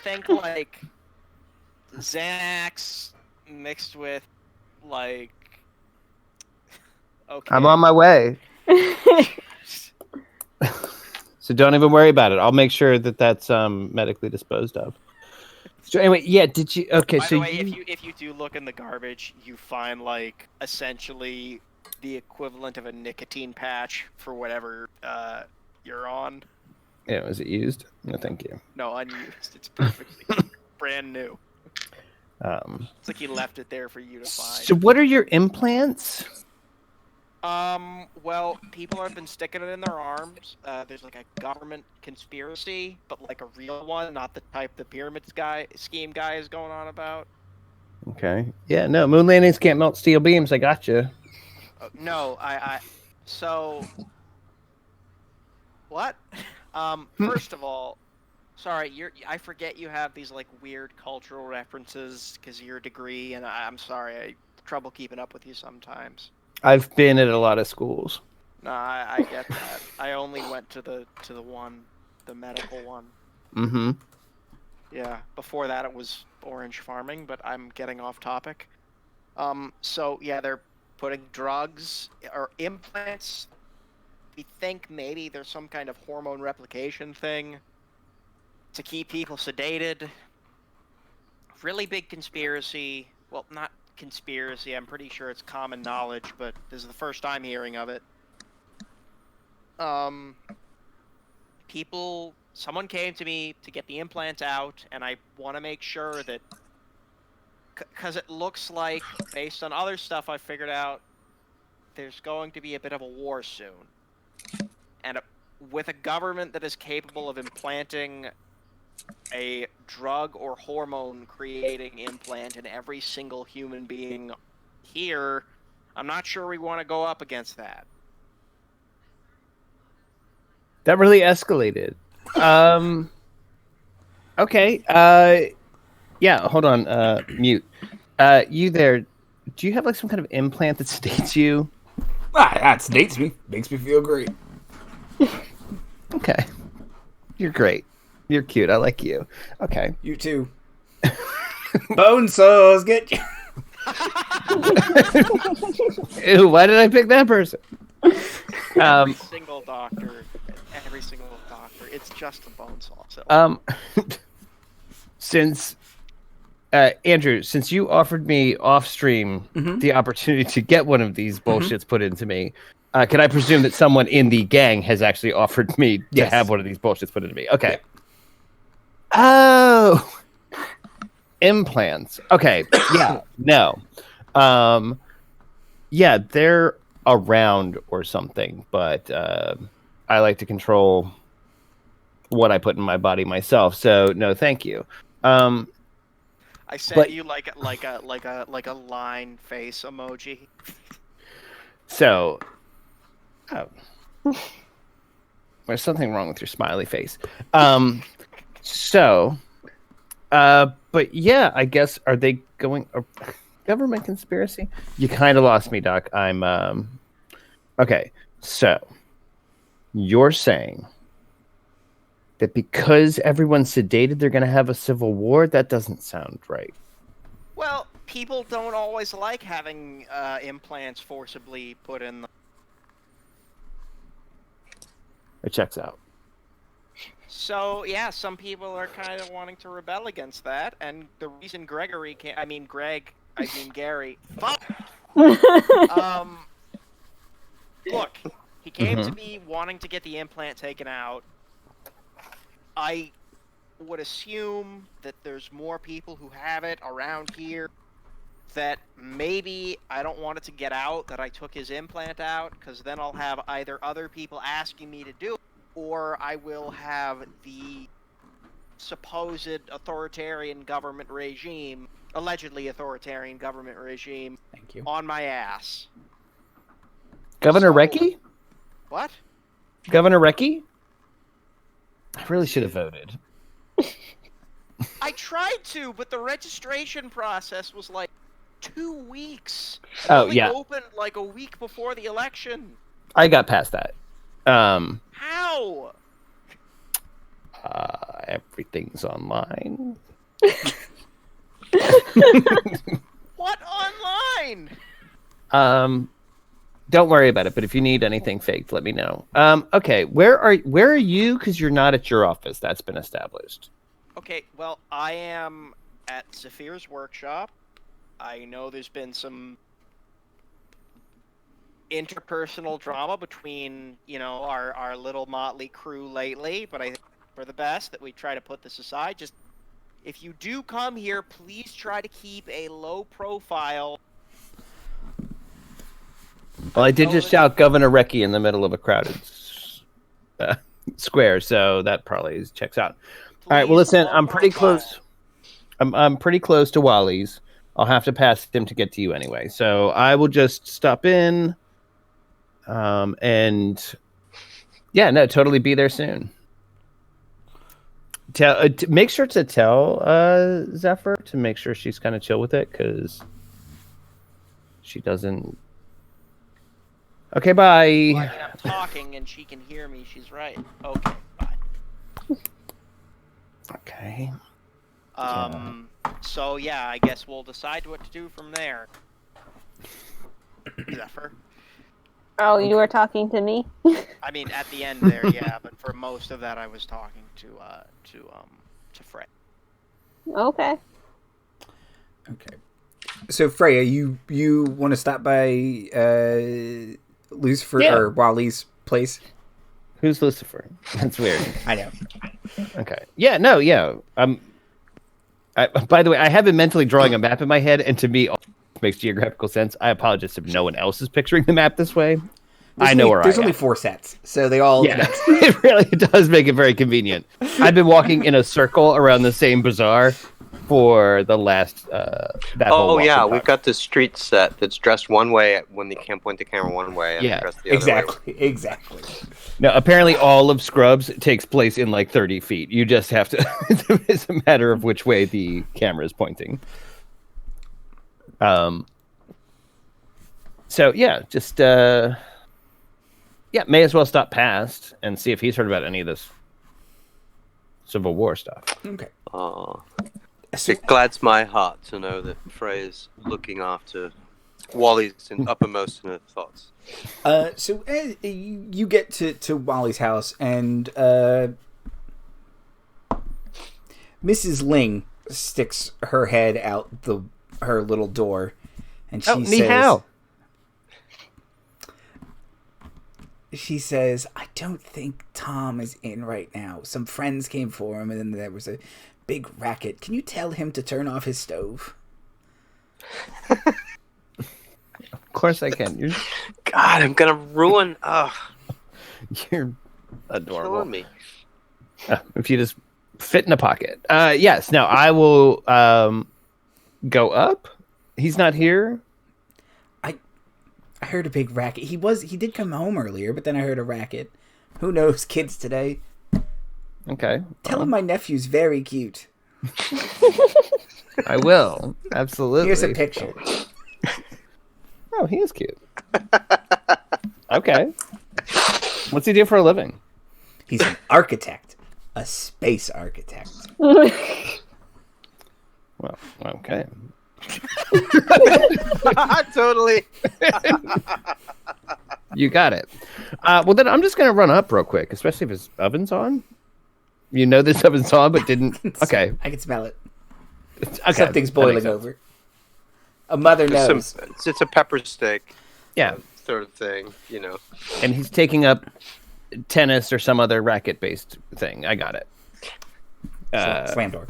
Speaker 3: Think like Xanax mixed with like. Okay.
Speaker 2: I'm on my way. So don't even worry about it. I'll make sure that that's medically disposed of. So anyway, yeah. Did you? Okay,
Speaker 3: By
Speaker 2: so
Speaker 3: the way, if you do look in the garbage, you find like essentially the equivalent of a nicotine patch for whatever you're on.
Speaker 2: Yeah, was it used? No, thank you.
Speaker 3: No, unused. It's perfectly brand new. It's like he left it there for you to find.
Speaker 2: So what are your implants?
Speaker 3: Well, people have been sticking it in their arms. There's like a government conspiracy, but like a real one, not the type the pyramid scheme guy is going on about.
Speaker 2: Okay. Yeah, no, moon landings can't melt steel beams. I got you.
Speaker 3: No, so what? First of all, sorry, I forget you have these like weird cultural references because of your degree, and I'm sorry, I have trouble keeping up with you sometimes.
Speaker 2: I've been at a lot of schools.
Speaker 3: No, I get that. I only went to the one, the medical one.
Speaker 2: Mm-hmm.
Speaker 3: Yeah, before that it was orange farming, but I'm getting off topic. So yeah, they're putting drugs or implants. We think maybe there's some kind of hormone replication thing to keep people sedated. Really big conspiracy. Well, not conspiracy. I'm pretty sure it's common knowledge, but this is the first I'm hearing of it. Someone came to me to get the implants out, and I want to make sure that, because it looks like, based on other stuff I figured out, there's going to be a bit of a war soon. And with a government that is capable of implanting a drug or hormone creating implant in every single human being here, I'm not sure we want to go up against that.
Speaker 2: That really escalated. Okay. Yeah, hold on. Mute. You there, do you have like some kind of implant that sedates you?
Speaker 1: That sedates me. Makes me feel great.
Speaker 2: Okay. You're great. You're cute. I like you. Okay.
Speaker 1: You too. Bone saws, get you.
Speaker 2: Ew, why did I pick that person?
Speaker 3: Every single doctor. It's just a bone saw. So.
Speaker 2: Since Andrew, since you offered me off stream the opportunity to get one of these bullshits put into me, can I presume that someone in the gang has actually offered me to have one of these bullshits put into me? Okay. Yeah. Oh, implants. Okay. Yeah. No. Yeah, they're around or something, but I like to control what I put in my body myself. So no, thank you.
Speaker 3: I sent you like a line face emoji.
Speaker 2: So, there's something wrong with your smiley face. But yeah, I guess, are they going government conspiracy? You kind of lost me, Doc. I'm okay. So, you're saying that because everyone's sedated, they're going to have a civil war? That doesn't sound right.
Speaker 3: Well, people don't always like having implants forcibly put in.
Speaker 2: It checks out.
Speaker 3: So, yeah, some people are kind of wanting to rebel against that, and the reason Gary... Fuck! Look, he came to me wanting to get the implant taken out. I would assume that there's more people who have it around here, that maybe I don't want it to get out that I took his implant out, because then I'll have either other people asking me to do it, or I will have the supposed authoritarian government regime, allegedly authoritarian government regime,
Speaker 1: Thank you.
Speaker 3: on my ass.
Speaker 2: Governor
Speaker 3: So-
Speaker 2: Rikki?
Speaker 3: What?
Speaker 2: Governor Rikki? I really should have voted.
Speaker 3: I tried to, but the registration process was like 2 weeks. It
Speaker 2: Oh,
Speaker 3: only
Speaker 2: yeah.
Speaker 3: opened like a week before the election.
Speaker 2: I got past that.
Speaker 3: How?
Speaker 2: Everything's online.
Speaker 3: What online?
Speaker 2: Don't worry about it, but if you need anything faked, let me know. Okay, where are you? Because you're not at your office. That's been established.
Speaker 3: Okay, well, I am at Zephyr's workshop. I know there's been some interpersonal drama between, our little motley crew lately, but I think for the best that we try to put this aside. Just, if you do come here, please try to keep a low profile.
Speaker 2: Well, I did just shout Governor Rikki in the middle of a crowded square, so that probably checks out. All right, well, listen, I'm pretty close. I'm pretty close to Wally's. I'll have to pass him to get to you anyway, so I will just stop in. And yeah, no, totally be there soon. Make sure to tell Zephyr to make sure she's kind of chill with it, because she doesn't. Okay, bye.
Speaker 3: Well, I'm talking and she can hear me. She's right. Okay, bye.
Speaker 2: Okay.
Speaker 3: So yeah, I guess we'll decide what to do from there. Zephyr.
Speaker 4: Oh, you were talking to me?
Speaker 3: I mean, at the end there, yeah, but for most of that, I was talking to Freya.
Speaker 4: Okay.
Speaker 1: Okay. So Freya, you want to stop by Lucifer or Wally's place?
Speaker 2: Who's Lucifer? That's weird.
Speaker 1: I know.
Speaker 2: Okay. Yeah. No. Yeah. By the way, I have been mentally drawing a map in my head, and to me, it makes geographical sense. I apologize if no one else is picturing the map this way. I know where
Speaker 1: there's
Speaker 2: I am.
Speaker 1: only 4 sets, so they all.
Speaker 2: Yeah, it really does make it very convenient. I've been walking in a circle around the same bazaar for the last that whole walk
Speaker 5: yeah,
Speaker 2: and
Speaker 5: we've
Speaker 2: talk.
Speaker 5: got this street set that's dressed one way when they can't point the camera one way, and dressed the other way.
Speaker 1: Exactly.
Speaker 2: No, apparently all of Scrubs takes place in like 30 feet. You just have to. It's a matter of which way the camera is pointing. So yeah, just may as well stop past and see if he's heard about any of this Civil War stuff.
Speaker 1: Okay.
Speaker 5: It glads my heart to know that Freya's looking after Wally's uppermost in her thoughts.
Speaker 1: So you get to Wally's house, and Mrs. Ling sticks her head out her little door, and she
Speaker 2: ni
Speaker 1: says,
Speaker 2: hao.
Speaker 1: She says, I don't think Tom is in right now. Some friends came for him, and then there was a big racket. Can you tell him to turn off his stove?
Speaker 2: Of course I can.
Speaker 5: God, I'm gonna ruin.
Speaker 2: You're adorable.
Speaker 5: Killing me.
Speaker 2: If you just fit in a pocket. Yes. Now I will go up. He's not here.
Speaker 1: I heard a big racket. He did come home earlier, but then I heard a racket. Who knows, kids today.
Speaker 2: Okay.
Speaker 1: Tell him my nephew's very cute.
Speaker 2: I will. Absolutely.
Speaker 1: Here's a picture.
Speaker 2: Oh, he is cute. Okay. What's he do for a living?
Speaker 1: He's an architect, a space architect.
Speaker 2: Well, okay.
Speaker 3: Totally.
Speaker 2: You got it. Well, then I'm just going to run up real quick, especially if his oven's on. You know this oven's on, but didn't... Okay.
Speaker 1: I can smell it.
Speaker 2: Okay.
Speaker 1: Something's boiling over. A mother knows.
Speaker 5: It's a pepper steak.
Speaker 2: Yeah.
Speaker 5: Sort of thing, you know.
Speaker 2: And he's taking up tennis or some other racket-based thing. I got it.
Speaker 1: Slam door.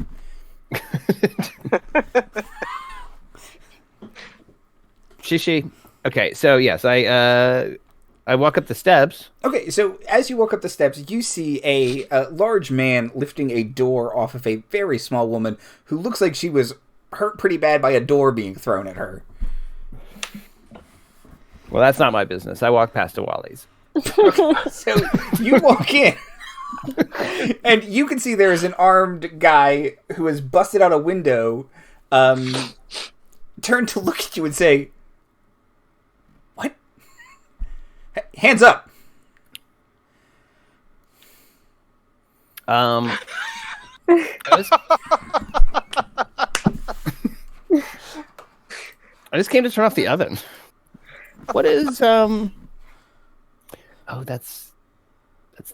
Speaker 2: Shishi. Okay, so yes, I walk up the steps.
Speaker 1: Okay, so as you walk up the steps, you see a large man lifting a door off of a very small woman who looks like she was hurt pretty bad by a door being thrown at her.
Speaker 2: Well, that's not my business. I walk past a Wally's.
Speaker 1: So you walk in, and you can see there is an armed guy who has busted out a window, turn to look at you and say, "What? Hands up!"
Speaker 2: I just came to turn off the oven. What is Oh, that's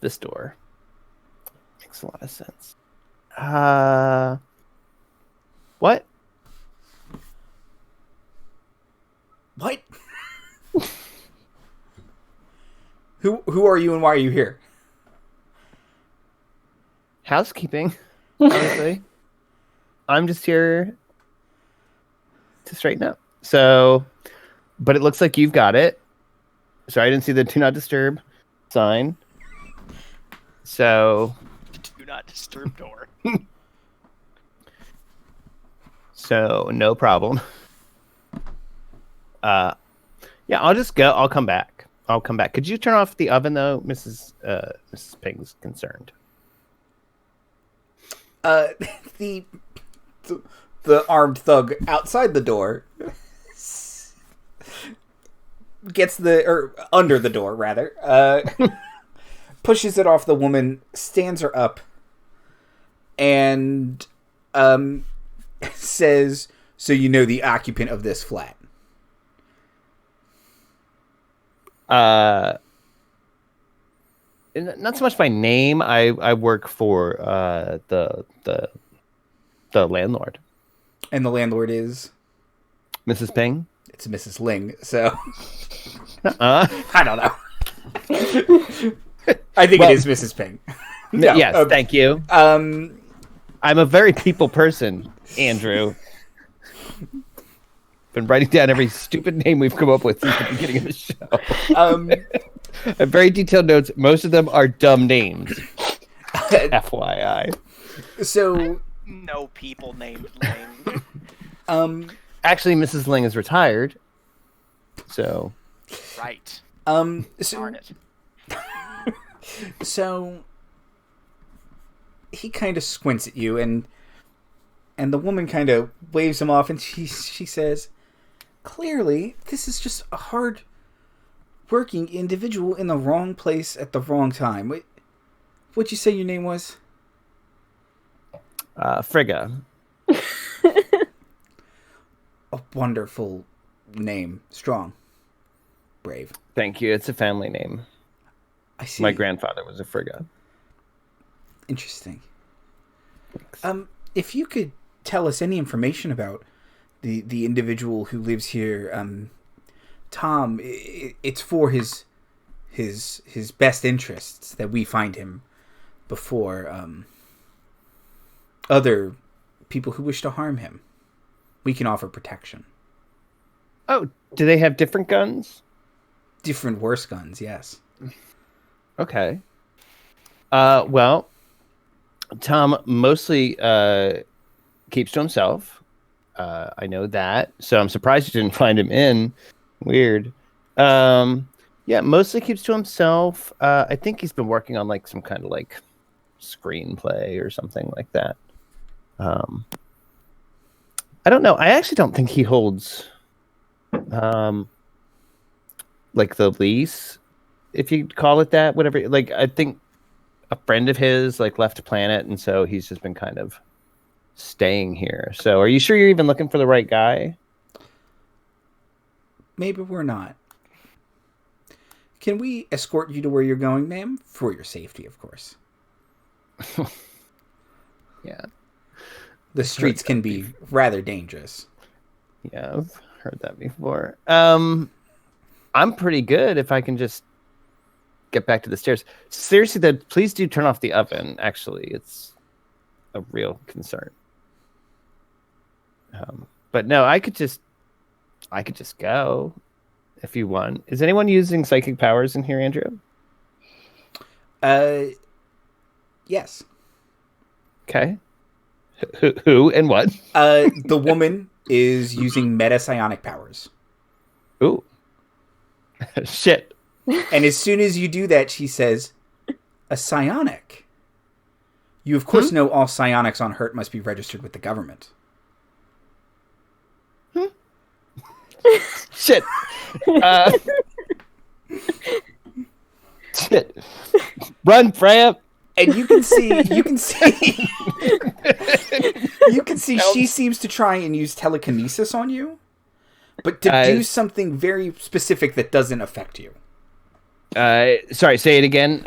Speaker 2: this door. Makes a lot of sense. What?
Speaker 1: What? Who are you and why are you here?
Speaker 2: Housekeeping, honestly. I'm just here to straighten up. So, but it looks like you've got it. Sorry, I didn't see the do not disturb sign. So,
Speaker 3: Do not disturb door.
Speaker 2: so no problem. Yeah, I'll just go. I'll come back. Could you turn off the oven though, Mrs. Ping's concerned?
Speaker 1: The armed thug outside the door gets under the door rather, pushes it off the woman, stands her up, and says, "So you know the occupant of this flat?"
Speaker 2: Not so much by name. I work for the landlord.
Speaker 1: And the landlord is
Speaker 2: Mrs. Ping.
Speaker 1: It's Mrs. Ling. So
Speaker 2: I
Speaker 1: don't know. I think it is Mrs. Ping. No,
Speaker 2: yes, thank you. I'm a very people person, Andrew. Been writing down every stupid name we've come up with since the beginning of the show. I have very detailed notes. Most of them are dumb names. FYI.
Speaker 1: So
Speaker 3: No people named Ling.
Speaker 2: Actually, Mrs. Ling is retired. So.
Speaker 3: Right.
Speaker 1: So,
Speaker 3: Darn it.
Speaker 1: So he kind of squints at you, and the woman kind of waves him off, and she says, "Clearly, this is just a hard-working individual in the wrong place at the wrong time." What'd you say your name was?
Speaker 2: Frigga.
Speaker 1: A wonderful name. Strong. Brave.
Speaker 2: Thank you. It's a family name.
Speaker 1: I see.
Speaker 2: My grandfather was a Frigga.
Speaker 1: Interesting.
Speaker 2: Thanks.
Speaker 1: If you could tell us any information about the individual who lives here, Tom, it's for his best interests that we find him before other people who wish to harm him. We can offer protection.
Speaker 2: Oh, do they have different guns?
Speaker 1: Different worse guns, yes.
Speaker 2: Okay. Well, Tom mostly keeps to himself. I know that. So I'm surprised you didn't find him in. Weird. Yeah, mostly keeps to himself. I think he's been working on like some kind of like screenplay or something like that. I don't know. I actually don't think he holds like the lease if you call it that, whatever. Like, I think a friend of his like left the planet, and so he's just been kind of staying here. So, are you sure you're even looking for the right guy?
Speaker 1: Maybe we're not. Can we escort you to where you're going, ma'am? For your safety, of course.
Speaker 2: Yeah.
Speaker 1: The streets can be rather dangerous.
Speaker 2: Yeah, I've heard that before. I'm pretty good if I can just get back to the stairs. Seriously, though, please do turn off the oven. Actually, it's a real concern. But no, I could just go if you want. Is anyone using psychic powers in here, Andrew?
Speaker 1: Yes.
Speaker 2: Okay. Who and what?
Speaker 1: The woman is using meta-psionic powers.
Speaker 2: Ooh. Shit.
Speaker 1: And as soon as you do that, she says, a psionic. You, of course, know all psionics on Hurt must be registered with the government.
Speaker 2: Shit. Shit. Run, Freya.
Speaker 1: And you can see she seems to try and use telekinesis on you, but to do something very specific that doesn't affect you.
Speaker 2: Sorry, say it again.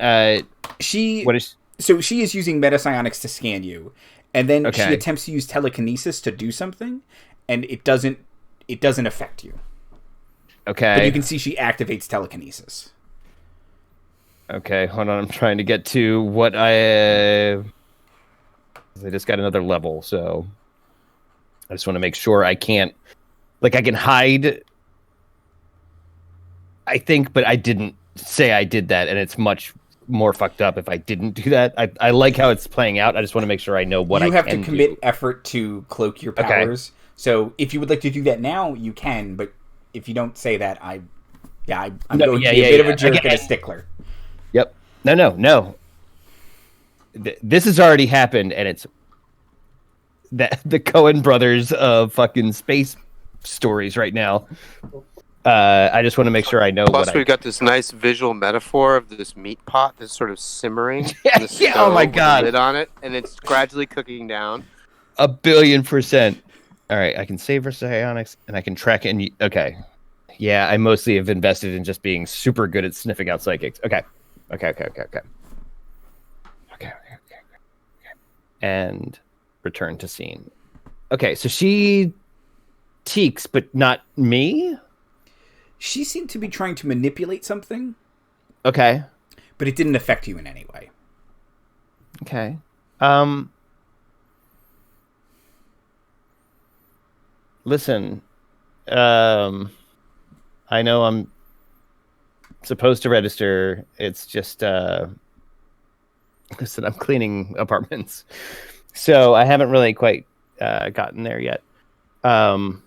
Speaker 1: She is using metapsionics to scan you, and then she attempts to use telekinesis to do something, and it doesn't affect you.
Speaker 2: Okay.
Speaker 1: But you can see she activates telekinesis.
Speaker 2: Okay, hold on. I'm trying to get to what I just got another level, so I just want to make sure I can't, like, I can hide, I think, but I didn't say I did that, and it's much more fucked up if I didn't do that. I like how it's playing out. I just want to make sure I know what I can do. You have to commit
Speaker 1: effort to cloak your powers. Okay. So if you would like to do that now, you can, but if you don't say that, I'm going to be a bit of a jerk and a stickler.
Speaker 2: Yep. No. This has already happened, and it's the Coen brothers of fucking space stories right now. I just want to make sure I know.
Speaker 5: Plus, we've got this nice visual metaphor of this meat pot that's sort of simmering.
Speaker 2: Yeah. Oh my god!
Speaker 5: With a lid on it, and it's gradually cooking down.
Speaker 2: 1,000,000,000%. All right, I can save for psionics, and I can track it. Okay. Yeah, I mostly have invested in just being super good at sniffing out psychics. Okay. And return to scene. Okay, so she teaks, but not me?
Speaker 1: She seemed to be trying to manipulate something.
Speaker 2: Okay.
Speaker 1: But it didn't affect you in any way.
Speaker 2: Okay. Listen, I know I'm supposed to register. It's just, listen, I'm cleaning apartments, so I haven't really quite gotten there yet. And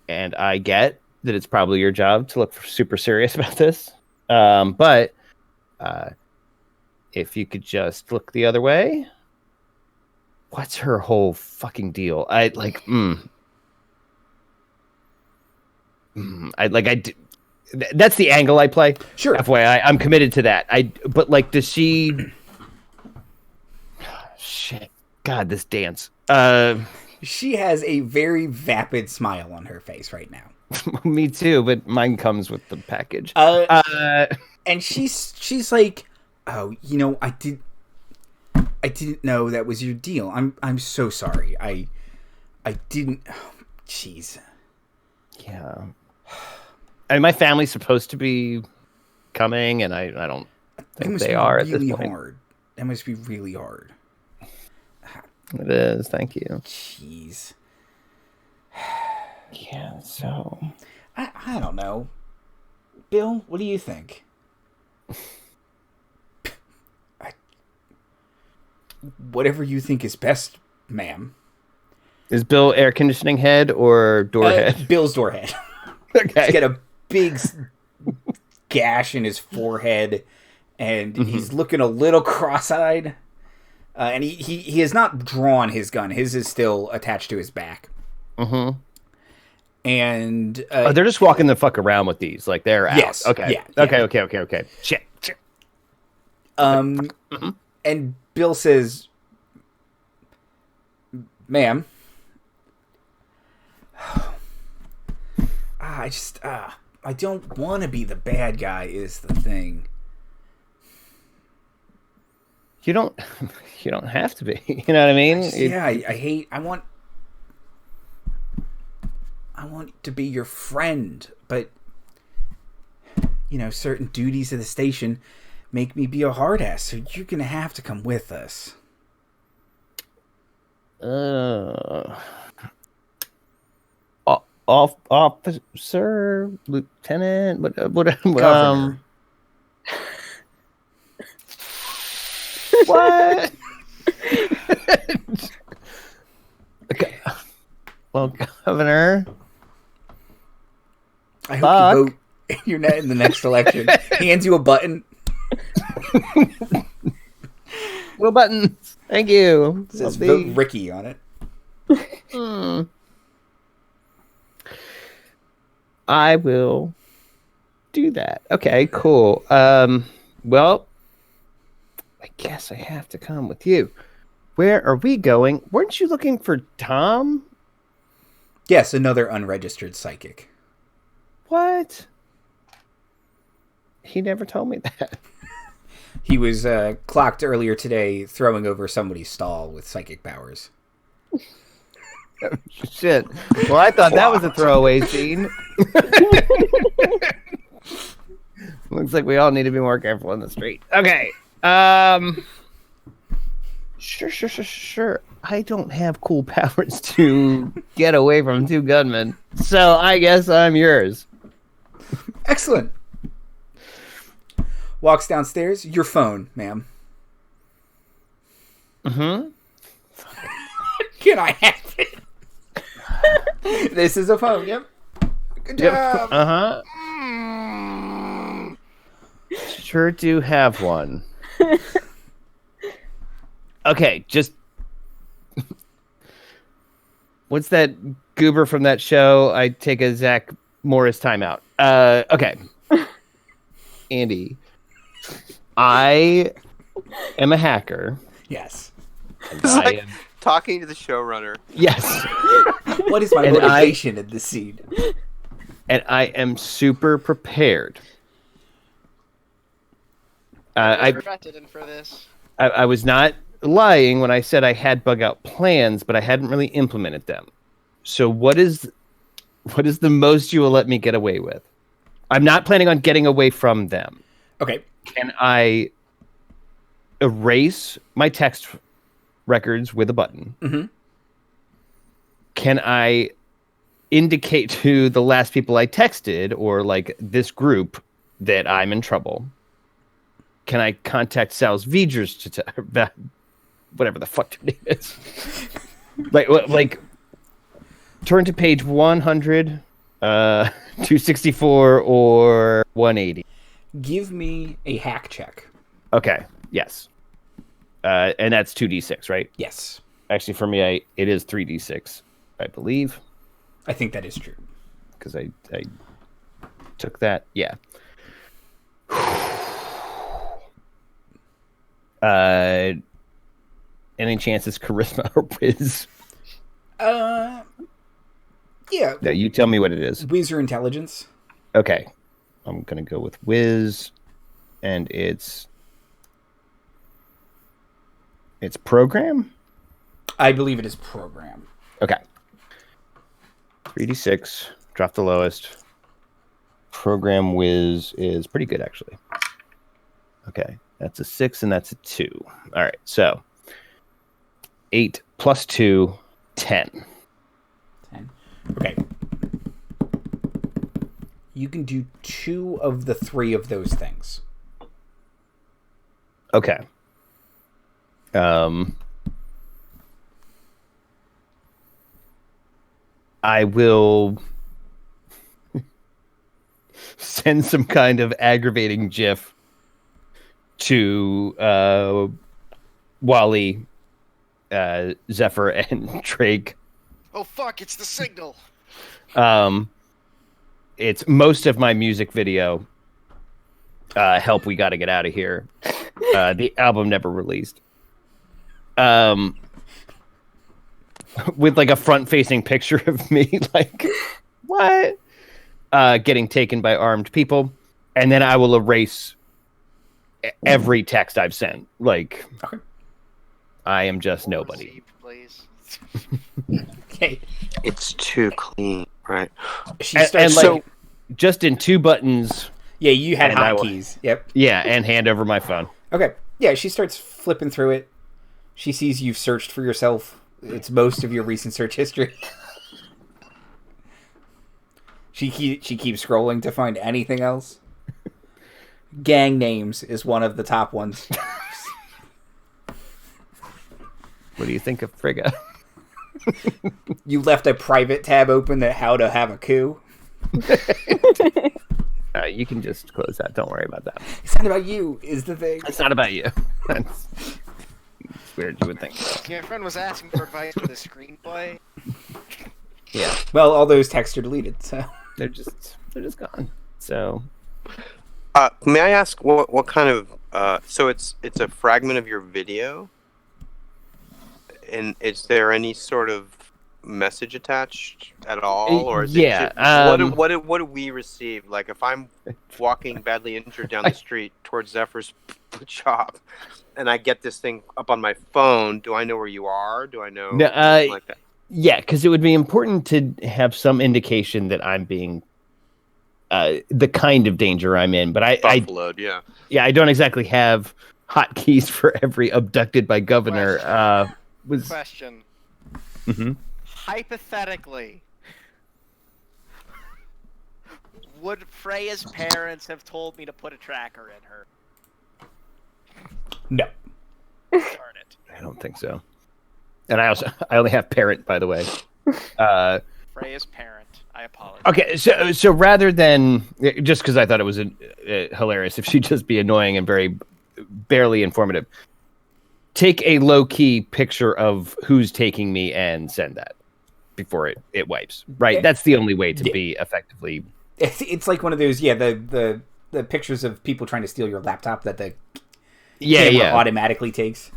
Speaker 2: I get that it's probably your job to look super serious about this. But if you could just look the other way. What's her whole fucking deal? That's the angle I play.
Speaker 1: Sure.
Speaker 2: FYI, I'm committed to that. But like, does she? Shit. God, this dance.
Speaker 1: She has a very vapid smile on her face right now.
Speaker 2: Me too, but mine comes with the package.
Speaker 1: And she's like, oh, I didn't know that was your deal. I'm so sorry. I didn't. Oh, jeez.
Speaker 2: Yeah. I mean, my family's supposed to be coming, and I don't think they are at this point.
Speaker 1: Hard. That must be really hard.
Speaker 2: It is. Thank you.
Speaker 1: Jeez.
Speaker 2: Yeah. So
Speaker 1: I don't know. Bill, what do you think? Whatever you think is best, ma'am.
Speaker 2: Is Bill air conditioning head or door head?
Speaker 1: Bill's door head.
Speaker 2: Okay.
Speaker 1: He's got a big gash in his forehead, and he's looking a little cross-eyed. And he has not drawn his gun. His is still attached to his back.
Speaker 2: Mm-hmm.
Speaker 1: And
Speaker 2: oh, they're just walking the fuck around with these, like they're out.
Speaker 1: Yes.
Speaker 2: Okay.
Speaker 1: Yeah,
Speaker 2: Okay. Shit.
Speaker 1: And Bill says, "Ma'am, I don't want to be the bad guy. Is the thing."
Speaker 2: You don't have to be. You know what I mean?
Speaker 1: I want to be your friend, but certain duties of the station make me be a hard ass, so you're gonna have to come with us.
Speaker 2: Officer, lieutenant, what
Speaker 1: Governor.
Speaker 2: What? Okay. Well, Governor.
Speaker 1: I hope you vote. You're not in the next election. He hands you a button.
Speaker 2: Little buttons. Thank you.
Speaker 1: It says vote Rikki on it.
Speaker 2: I will do that. Okay, cool. Well, I guess I have to come with you. Where are we going? Weren't you looking for Tom?
Speaker 1: Yes, another unregistered psychic.
Speaker 2: What? He never told me that.
Speaker 1: He was clocked earlier today throwing over somebody's stall with psychic powers.
Speaker 2: Shit. Well, I thought that was a throwaway scene. Looks like we all need to be more careful in the street. Okay. Sure. I don't have cool powers to get away from two gunmen, so I guess I'm yours.
Speaker 1: Excellent. Walks downstairs. Your phone, ma'am.
Speaker 2: Mm-hmm.
Speaker 1: Can I have it? This is a phone. Yep. Good job.
Speaker 2: Uh-huh. Sure do have one. Okay, just... What's that goober from that show? I take a Zach Morris timeout. Okay. Andy, I am a hacker.
Speaker 1: Yes.
Speaker 5: It's like talking to the showrunner.
Speaker 2: Yes.
Speaker 1: What is my motivation in this scene?
Speaker 2: And I am super prepared.
Speaker 3: I regretted him for this.
Speaker 2: I was not lying when I said I had bug out plans, but I hadn't really implemented them. So what is the most you will let me get away with? I'm not planning on getting away from them.
Speaker 1: Okay.
Speaker 2: Can I erase my text records with a button?
Speaker 1: Mm-hmm.
Speaker 2: Can I indicate to the last people I texted or like this group that I'm in trouble? Can I contact Sal's Vegers to whatever the fuck their name is? like turn to page 100, 264 or 180.
Speaker 1: Give me a hack check.
Speaker 2: Okay. Yes. And that's 2d6, right?
Speaker 1: Yes.
Speaker 2: Actually, for me, it is 3d6, I believe.
Speaker 1: I think that is true.
Speaker 2: Because I took that. Yeah. Any chances charisma or whiz?
Speaker 1: Yeah.
Speaker 2: No, you tell me what it is.
Speaker 1: Whiz or intelligence?
Speaker 2: Okay. I'm going to go with whiz. And it's program?
Speaker 1: I believe it is program.
Speaker 2: Okay. 3d6. Drop the lowest. Program whiz is pretty good, actually. Okay. That's a 6 and that's a 2. All right. So 8 plus 2, 10.
Speaker 1: 10. Okay. You can do 2 of the 3 of those things.
Speaker 2: Okay. I will send some kind of aggravating GIF to Wally, Zephyr, and Drake.
Speaker 3: Oh fuck! It's the signal.
Speaker 2: It's most of my music video. Help, we got to get out of here. The album never released. With like a front-facing picture of me, like what? Getting taken by armed people, and then I will erase every text I've sent. Like,
Speaker 1: Okay.
Speaker 2: I am just nobody.
Speaker 3: Please.
Speaker 1: Okay.
Speaker 5: It's too clean, right?
Speaker 1: She
Speaker 2: And
Speaker 1: starts.
Speaker 2: like, just in 2 buttons.
Speaker 1: Yeah, you had
Speaker 2: and I will-
Speaker 1: hotkeys. Yep.
Speaker 2: Yeah, and hand over my phone.
Speaker 1: Okay. Yeah, she starts flipping through it. She sees you've searched for yourself. It's most of your recent search history. She keeps scrolling to find anything else. Gang names is one of the top ones.
Speaker 2: What do you think of Frigga?
Speaker 1: You left a private tab open that how to have a coup.
Speaker 2: You can just close that. Don't worry about that.
Speaker 1: It's not about you, is the thing.
Speaker 2: It's not about you. It's weird. You would think.
Speaker 3: My friend was asking for advice for the screenplay.
Speaker 2: Yeah,
Speaker 1: Well, all those texts are deleted, so.
Speaker 2: they're just gone. So
Speaker 5: May I ask what kind of? So it's a fragment of your video, and is there any sort of message attached at all, or is
Speaker 2: yeah,
Speaker 5: it just, what do we receive? Like if I'm walking badly injured down the street towards Zephyr's shop, and I get this thing up on my phone, do I know where you are? Do I know
Speaker 2: No,
Speaker 5: something like that?
Speaker 2: yeah, because it would be important to have some indication that I'm being the kind of danger I'm in. But I
Speaker 5: Buffaloed, yeah.
Speaker 2: I don't exactly have hotkeys for every abducted by governor.
Speaker 3: Question.
Speaker 2: Mhm.
Speaker 3: Hypothetically, would Freya's parents have told me to put a tracker in her?
Speaker 1: No.
Speaker 3: Darn it.
Speaker 2: I don't think so. And I only have parent, by the way.
Speaker 3: Freya's parent. I apologize.
Speaker 2: Okay, so rather than just because I thought it was hilarious, if she'd just be annoying and very barely informative, take a low key picture of who's taking me and send that before it wipes. Right, that's the only way to be effectively.
Speaker 1: It's like one of those, the pictures of people trying to steal your laptop that the
Speaker 2: Yeah,
Speaker 1: camera automatically takes.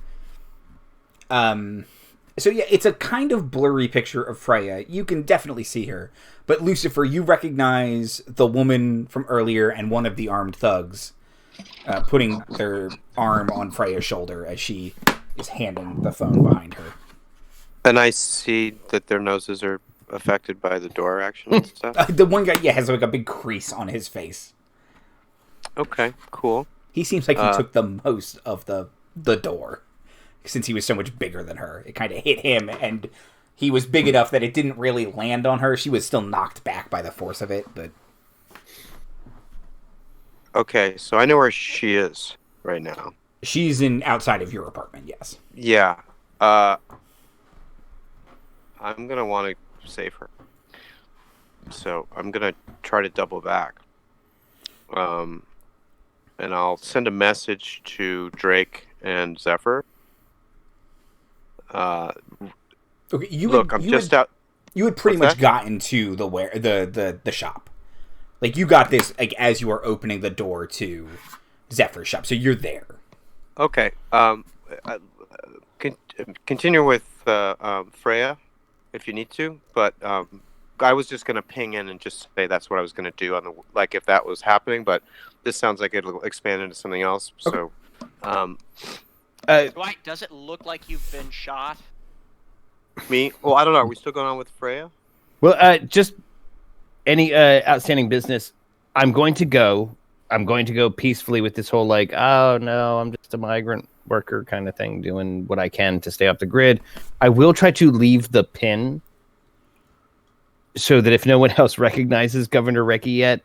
Speaker 1: So yeah, it's a kind of blurry picture of Freya. You can definitely see her. But Lucifer, you recognize the woman from earlier and one of the armed thugs putting their arm on Freya's shoulder as she is handing the phone behind her.
Speaker 5: And I see that their noses are affected by the door action and stuff.
Speaker 1: The one guy, has like a big crease on his face.
Speaker 5: Okay, cool.
Speaker 1: He seems like he took the most of the door. Since he was so much bigger than her. It kind of hit him, and he was big enough that it didn't really land on her. She was still knocked back by the force of it, but...
Speaker 5: Okay, so I know where she is right now.
Speaker 1: She's outside of your apartment, yes.
Speaker 5: Yeah. I'm going to want to save her. So I'm going to try to double back. And I'll send a message to Drake and Zephyr.
Speaker 1: Okay, you had pretty much gotten to the shop. Like, you got this like as you were opening the door to Zephyr's shop, so you're there.
Speaker 5: Okay. Continue with Freya if you need to, but I was just going to ping in and just say that's what I was going to do if that was happening, but this sounds like it'll expand into something else. Okay. So
Speaker 3: Does it look like you've been shot?
Speaker 5: Me? Well, I don't know. Are we still going on with Freya?
Speaker 2: Well, just any outstanding business. I'm going to go peacefully with this whole like, oh no, I'm just a migrant worker kind of thing, doing what I can to stay off the grid. I will try to leave the pin so that if no one else recognizes Governor Rikki yet,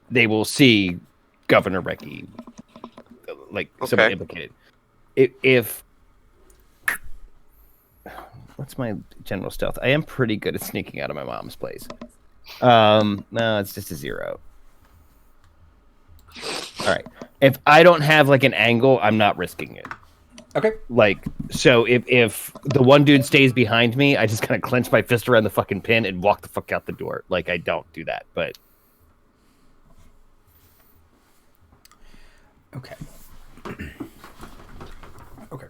Speaker 2: they will see Governor Rikki, like someone implicated. If what's my general stealth? I am pretty good at sneaking out of my mom's place. No, it's just a 0. All right. If I don't have like an angle, I'm not risking it.
Speaker 1: Okay.
Speaker 2: Like, so if the one dude stays behind me, I just kind of clench my fist around the fucking pin and walk the fuck out the door. Like, I don't do that, but...
Speaker 1: Okay. Okay.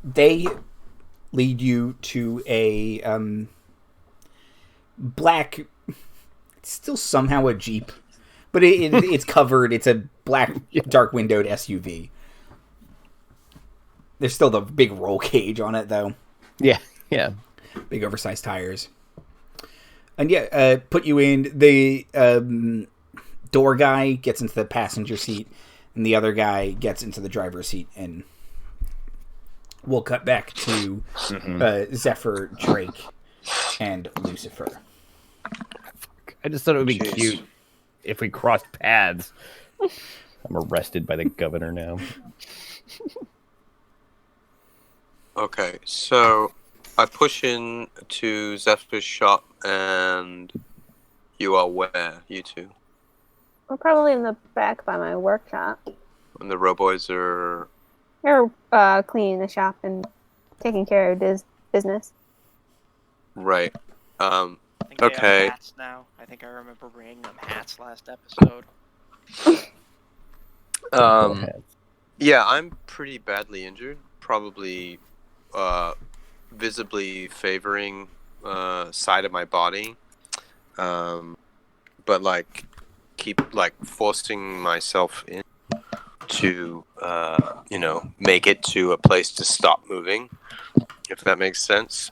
Speaker 1: They lead you to a black. It's still somehow a Jeep, but it's covered. It's a black, dark windowed SUV. There's still the big roll cage on it, though.
Speaker 2: Yeah.
Speaker 1: Big oversized tires. And yeah, put you in. The door guy gets into the passenger seat, and the other guy gets into the driver's seat, and we'll cut back to Zephyr, Drake, and Lucifer.
Speaker 2: I just thought it would be cute if we crossed paths. I'm arrested by the governor now.
Speaker 5: Okay, so I push in to Zephyr's shop, and you are where, you two?
Speaker 4: We're probably in the back by my workshop.
Speaker 5: And the Roboys are...
Speaker 4: They're cleaning the shop and taking care of his business.
Speaker 5: Right.
Speaker 3: I think
Speaker 5: Okay.
Speaker 3: they have hats now. I think I remember bringing them hats last episode.
Speaker 5: Yeah, I'm pretty badly injured. Probably visibly favoring side of my body. But like keep like forcing myself in to make it to a place to stop moving, if that makes sense.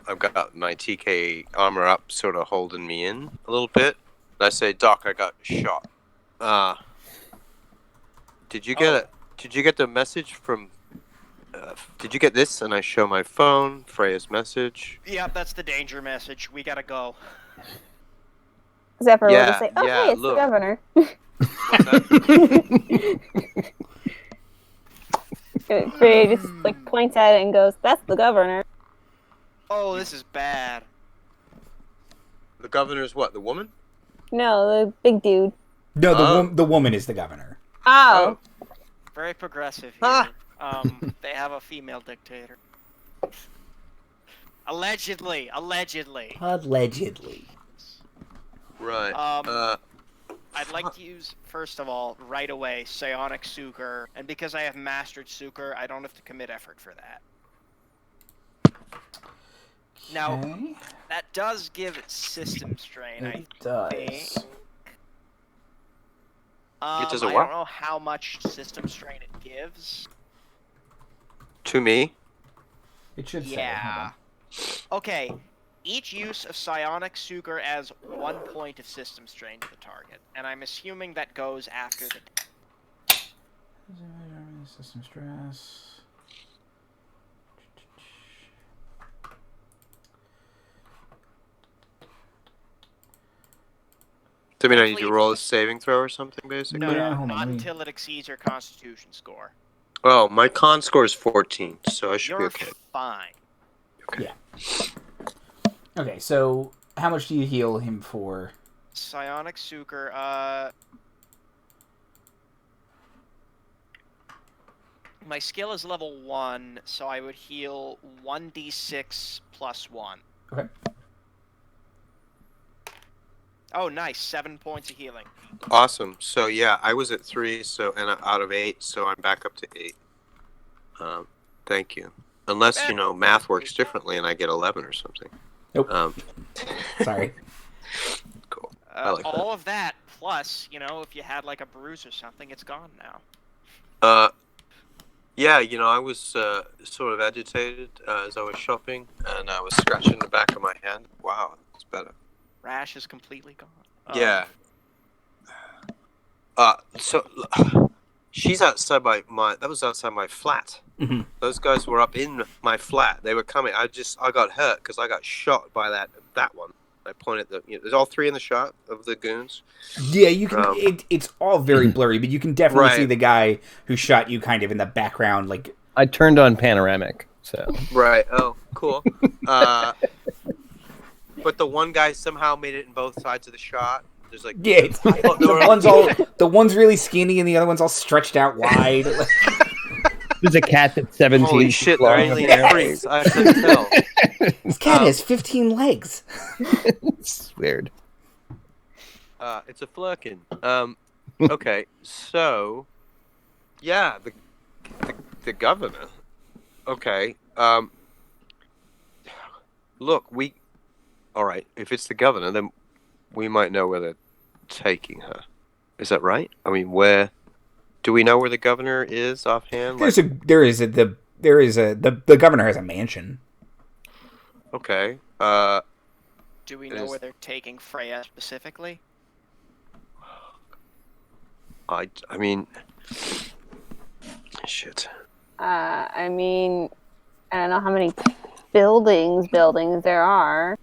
Speaker 5: I've got my TK armor up, sort of holding me in a little bit. And I say, Doc, I got shot. Did you get it? Did you get the message from? Did you get this? And I show my phone, Freya's message.
Speaker 3: Yep, that's the danger message. We gotta go.
Speaker 4: Zephyr will
Speaker 5: Yeah,
Speaker 4: just say, "Oh,
Speaker 5: yeah,
Speaker 4: hey, it's
Speaker 5: look."
Speaker 4: the governor." Freya just like points at it and goes, "That's the governor."
Speaker 3: Oh, this is bad.
Speaker 5: The governor's what? The woman?
Speaker 4: No, the big dude.
Speaker 1: No, the woman is the governor.
Speaker 4: Oh.
Speaker 3: Very progressive here.
Speaker 5: Ah.
Speaker 3: They have a female dictator. Allegedly.
Speaker 1: Allegedly.
Speaker 5: Right.
Speaker 3: I'd like to use, first of all, right away, psionic sucre, and because I have mastered sucre, I don't have to commit effort for that. Now, that does give it system strain, I think.
Speaker 5: It does a
Speaker 3: I
Speaker 5: what?
Speaker 3: don't know how much system strain it gives.
Speaker 5: To me?
Speaker 1: It should say.
Speaker 3: Yeah. Okay. Each use of psionic sucre adds 1 point of system strain to the target, and I'm assuming that goes after the...
Speaker 1: System stress.
Speaker 5: So, I mean, I need to roll a saving throw or something, basically?
Speaker 3: No,
Speaker 1: Yeah, hold on,
Speaker 3: not
Speaker 1: let me-
Speaker 3: until it exceeds your constitution score.
Speaker 5: Oh, my con score is 14, so I should be
Speaker 3: You're
Speaker 5: okay.
Speaker 3: fine.
Speaker 1: Okay, so how much do you heal him for?
Speaker 3: Psionic sucre, my skill is level 1, so I would heal 1d6 plus 1.
Speaker 1: Okay.
Speaker 3: Oh, nice. 7 points of healing.
Speaker 5: Awesome. So, yeah, I was at 3, so and out of 8, so I'm back up to 8. Thank you. Unless, math works differently and I get 11 or something.
Speaker 1: Nope. Sorry.
Speaker 5: Cool. I like that.
Speaker 3: All of that, plus, if you had like a bruise or something, it's gone now.
Speaker 5: Yeah, I was sort of agitated as I was shopping, and I was scratching the back of my hand. Wow, it's better.
Speaker 3: Rash is completely gone.
Speaker 5: Yeah. So she's outside that was outside my flat.
Speaker 1: Mhm.
Speaker 5: Those guys were up in my flat. They were coming. I got hurt because I got shot by that one. I pointed there's all 3 in the shot of the goons.
Speaker 1: Yeah, you can. It's all very blurry, but you can definitely
Speaker 5: Right.
Speaker 1: see the guy who shot you kind of in the background, like.
Speaker 2: I turned on panoramic, so...
Speaker 5: Right. Oh, cool. But the one guy somehow made it in both sides of the shot. There's like
Speaker 1: Yeah, it's,
Speaker 5: there were-
Speaker 1: the one's really skinny and the other one's all stretched out wide.
Speaker 2: There's a cat that's 17.
Speaker 5: Holy shit, they're
Speaker 2: clawing
Speaker 5: alien
Speaker 2: up there.
Speaker 5: freaks. I can tell.
Speaker 1: This cat has 15 legs.
Speaker 2: It's weird.
Speaker 5: It's a flirkin. Okay, so yeah, the governor. Okay. Look, all right. If it's the governor, then we might know where they're taking her. Is that right? I mean, where? Do we know where the governor is offhand?
Speaker 1: The governor has a mansion.
Speaker 5: Okay.
Speaker 3: Do we know where they're taking Freya specifically?
Speaker 5: I mean, shit.
Speaker 4: I mean, I don't know how many buildings there are.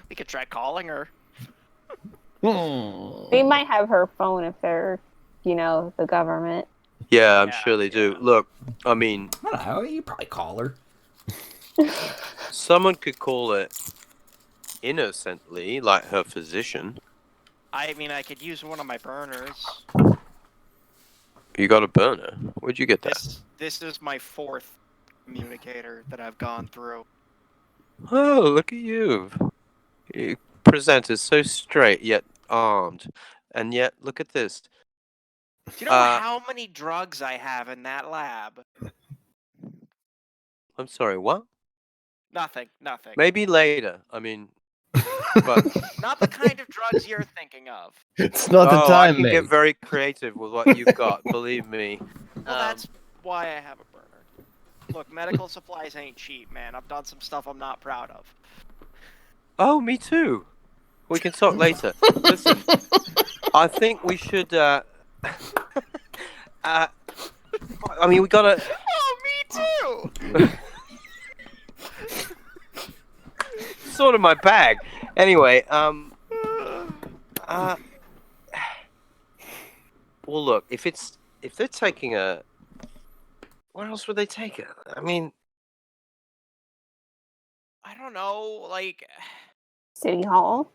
Speaker 3: We could try calling her.
Speaker 4: They might have her phone if they're, the government.
Speaker 5: Yeah, I'm sure they do. Look, I mean,
Speaker 1: I don't know. You probably call her.
Speaker 5: someone could call it innocently, like her physician.
Speaker 3: I mean, I could use one of my burners.
Speaker 5: You got a burner? Where'd you get that?
Speaker 3: This is my 4th communicator that I've gone through.
Speaker 5: Oh, look at you. You presented so straight yet armed. And yet, look at this.
Speaker 3: Do you know how many drugs I have in that lab?
Speaker 5: I'm sorry, what?
Speaker 3: Nothing.
Speaker 5: Maybe later. I mean, but...
Speaker 3: Not the kind of drugs you're thinking of.
Speaker 2: It's not the
Speaker 5: I
Speaker 2: time,
Speaker 5: can
Speaker 2: mate.
Speaker 5: get very creative with what you've got, believe me.
Speaker 3: Well, that's why I have a burner. Look, medical supplies ain't cheap, man. I've done some stuff I'm not proud of.
Speaker 5: Oh, me too. We can talk later. Listen, I think we should, I mean, we gotta...
Speaker 3: Oh, me too!
Speaker 5: Sort of my bag. Anyway, well, look, if they're taking a... Where else would they take her? I mean...
Speaker 3: I don't know, like...
Speaker 4: City Hall?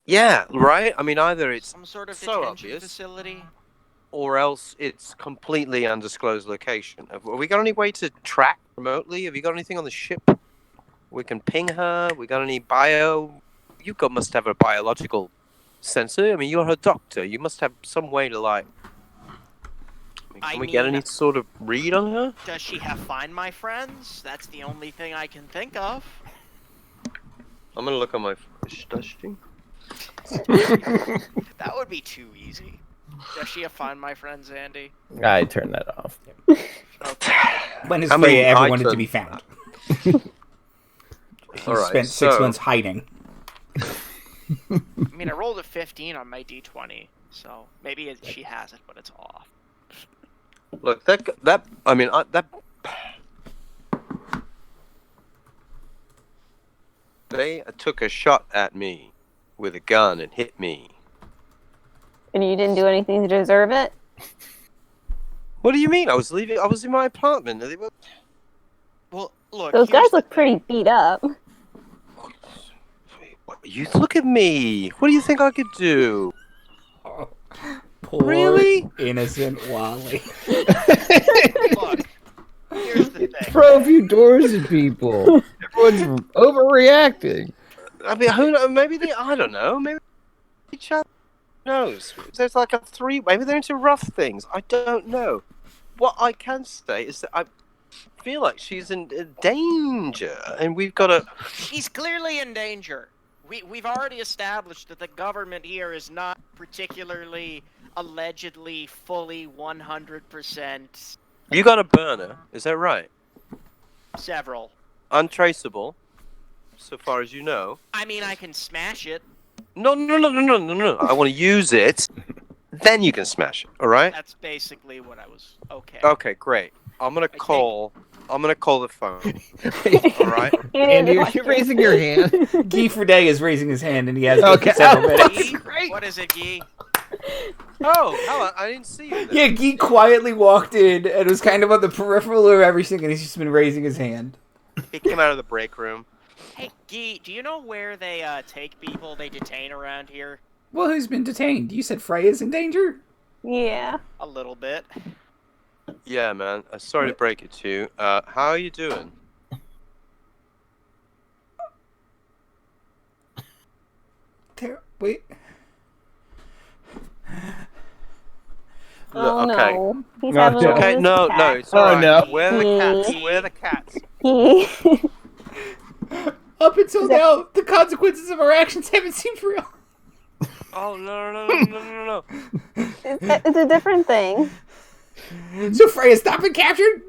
Speaker 5: Yeah, right? I mean, either it's
Speaker 3: some sort of
Speaker 5: so
Speaker 3: detention
Speaker 5: obvious,
Speaker 3: facility.
Speaker 5: or else it's completely undisclosed location. Have we got any way to track remotely? Have you got anything on the ship? We can ping her. We got any bio? Must have a biological sensor. I mean, you're her doctor. You must have some way to like. Can we get any sort of read on her?
Speaker 3: Does she have Find My Friends? That's the only thing I can think of.
Speaker 5: I'm gonna look on my. Does she?
Speaker 3: That would be too easy. Does she have Find My Friends, Andy?
Speaker 2: I turned that off.
Speaker 3: Okay.
Speaker 1: When has Freya ever wanted to be found? He spent 6 months hiding.
Speaker 3: I mean, I rolled a 15 on my d20, so maybe she has it, but it's off.
Speaker 5: Look, that they took a shot at me with a gun and hit me.
Speaker 4: And you didn't do anything to deserve it?
Speaker 5: What do you mean? I was in my apartment.
Speaker 3: Well, look.
Speaker 4: Those guys look pretty beat up.
Speaker 5: You look at me. What do you think I could do?
Speaker 1: Oh, poor
Speaker 5: really?
Speaker 1: Innocent Wally.
Speaker 3: Look, here's the thing.
Speaker 2: Throw a few doors at people. Everyone's overreacting.
Speaker 5: I mean, who knows? Maybe I don't know. Maybe each other knows. There's like maybe they're into rough things. I don't know. What I can say is that I feel like she's in danger, and we've got to...
Speaker 3: She's clearly in danger. We've already established that the government here is not particularly, allegedly, fully 100%...
Speaker 5: You got a burner, is that right?
Speaker 3: Several.
Speaker 5: Untraceable, so far as you know.
Speaker 3: I mean, I can smash it.
Speaker 5: No. I want to use it. Then you can smash it, all right?
Speaker 3: That's basically what I was... Okay.
Speaker 5: Okay, great. I'm gonna call the phone. All right.
Speaker 2: Andy, you're raising your hand.
Speaker 1: Guy Friday is raising his hand, and he has
Speaker 2: several
Speaker 1: minutes.
Speaker 3: Guy? What is it, Guy?
Speaker 5: Oh, hello. I didn't see you there.
Speaker 1: Yeah, Guy quietly walked in and was kind of on the peripheral of everything, and he's just been raising his hand.
Speaker 5: He came out of the break room.
Speaker 3: Hey, Guy, do you know where they take people they detain around here?
Speaker 1: Well, who's been detained? You said Freya's in danger?
Speaker 4: Yeah.
Speaker 3: A little bit.
Speaker 5: Yeah, man. Sorry to break it to you. How are you doing?
Speaker 1: Wait.
Speaker 4: Oh
Speaker 5: okay.
Speaker 4: no, he's
Speaker 2: No,
Speaker 4: having
Speaker 2: no.
Speaker 4: one of
Speaker 5: Okay,
Speaker 4: his
Speaker 5: no,
Speaker 4: cats.
Speaker 5: it's alright.
Speaker 2: no.
Speaker 5: Where are the cats? Where are the cats?
Speaker 4: He
Speaker 1: Up until
Speaker 4: Is that-
Speaker 1: now, the consequences of our actions haven't seemed real.
Speaker 5: Oh, no.
Speaker 4: it's a different thing.
Speaker 1: So Freya's not been captured?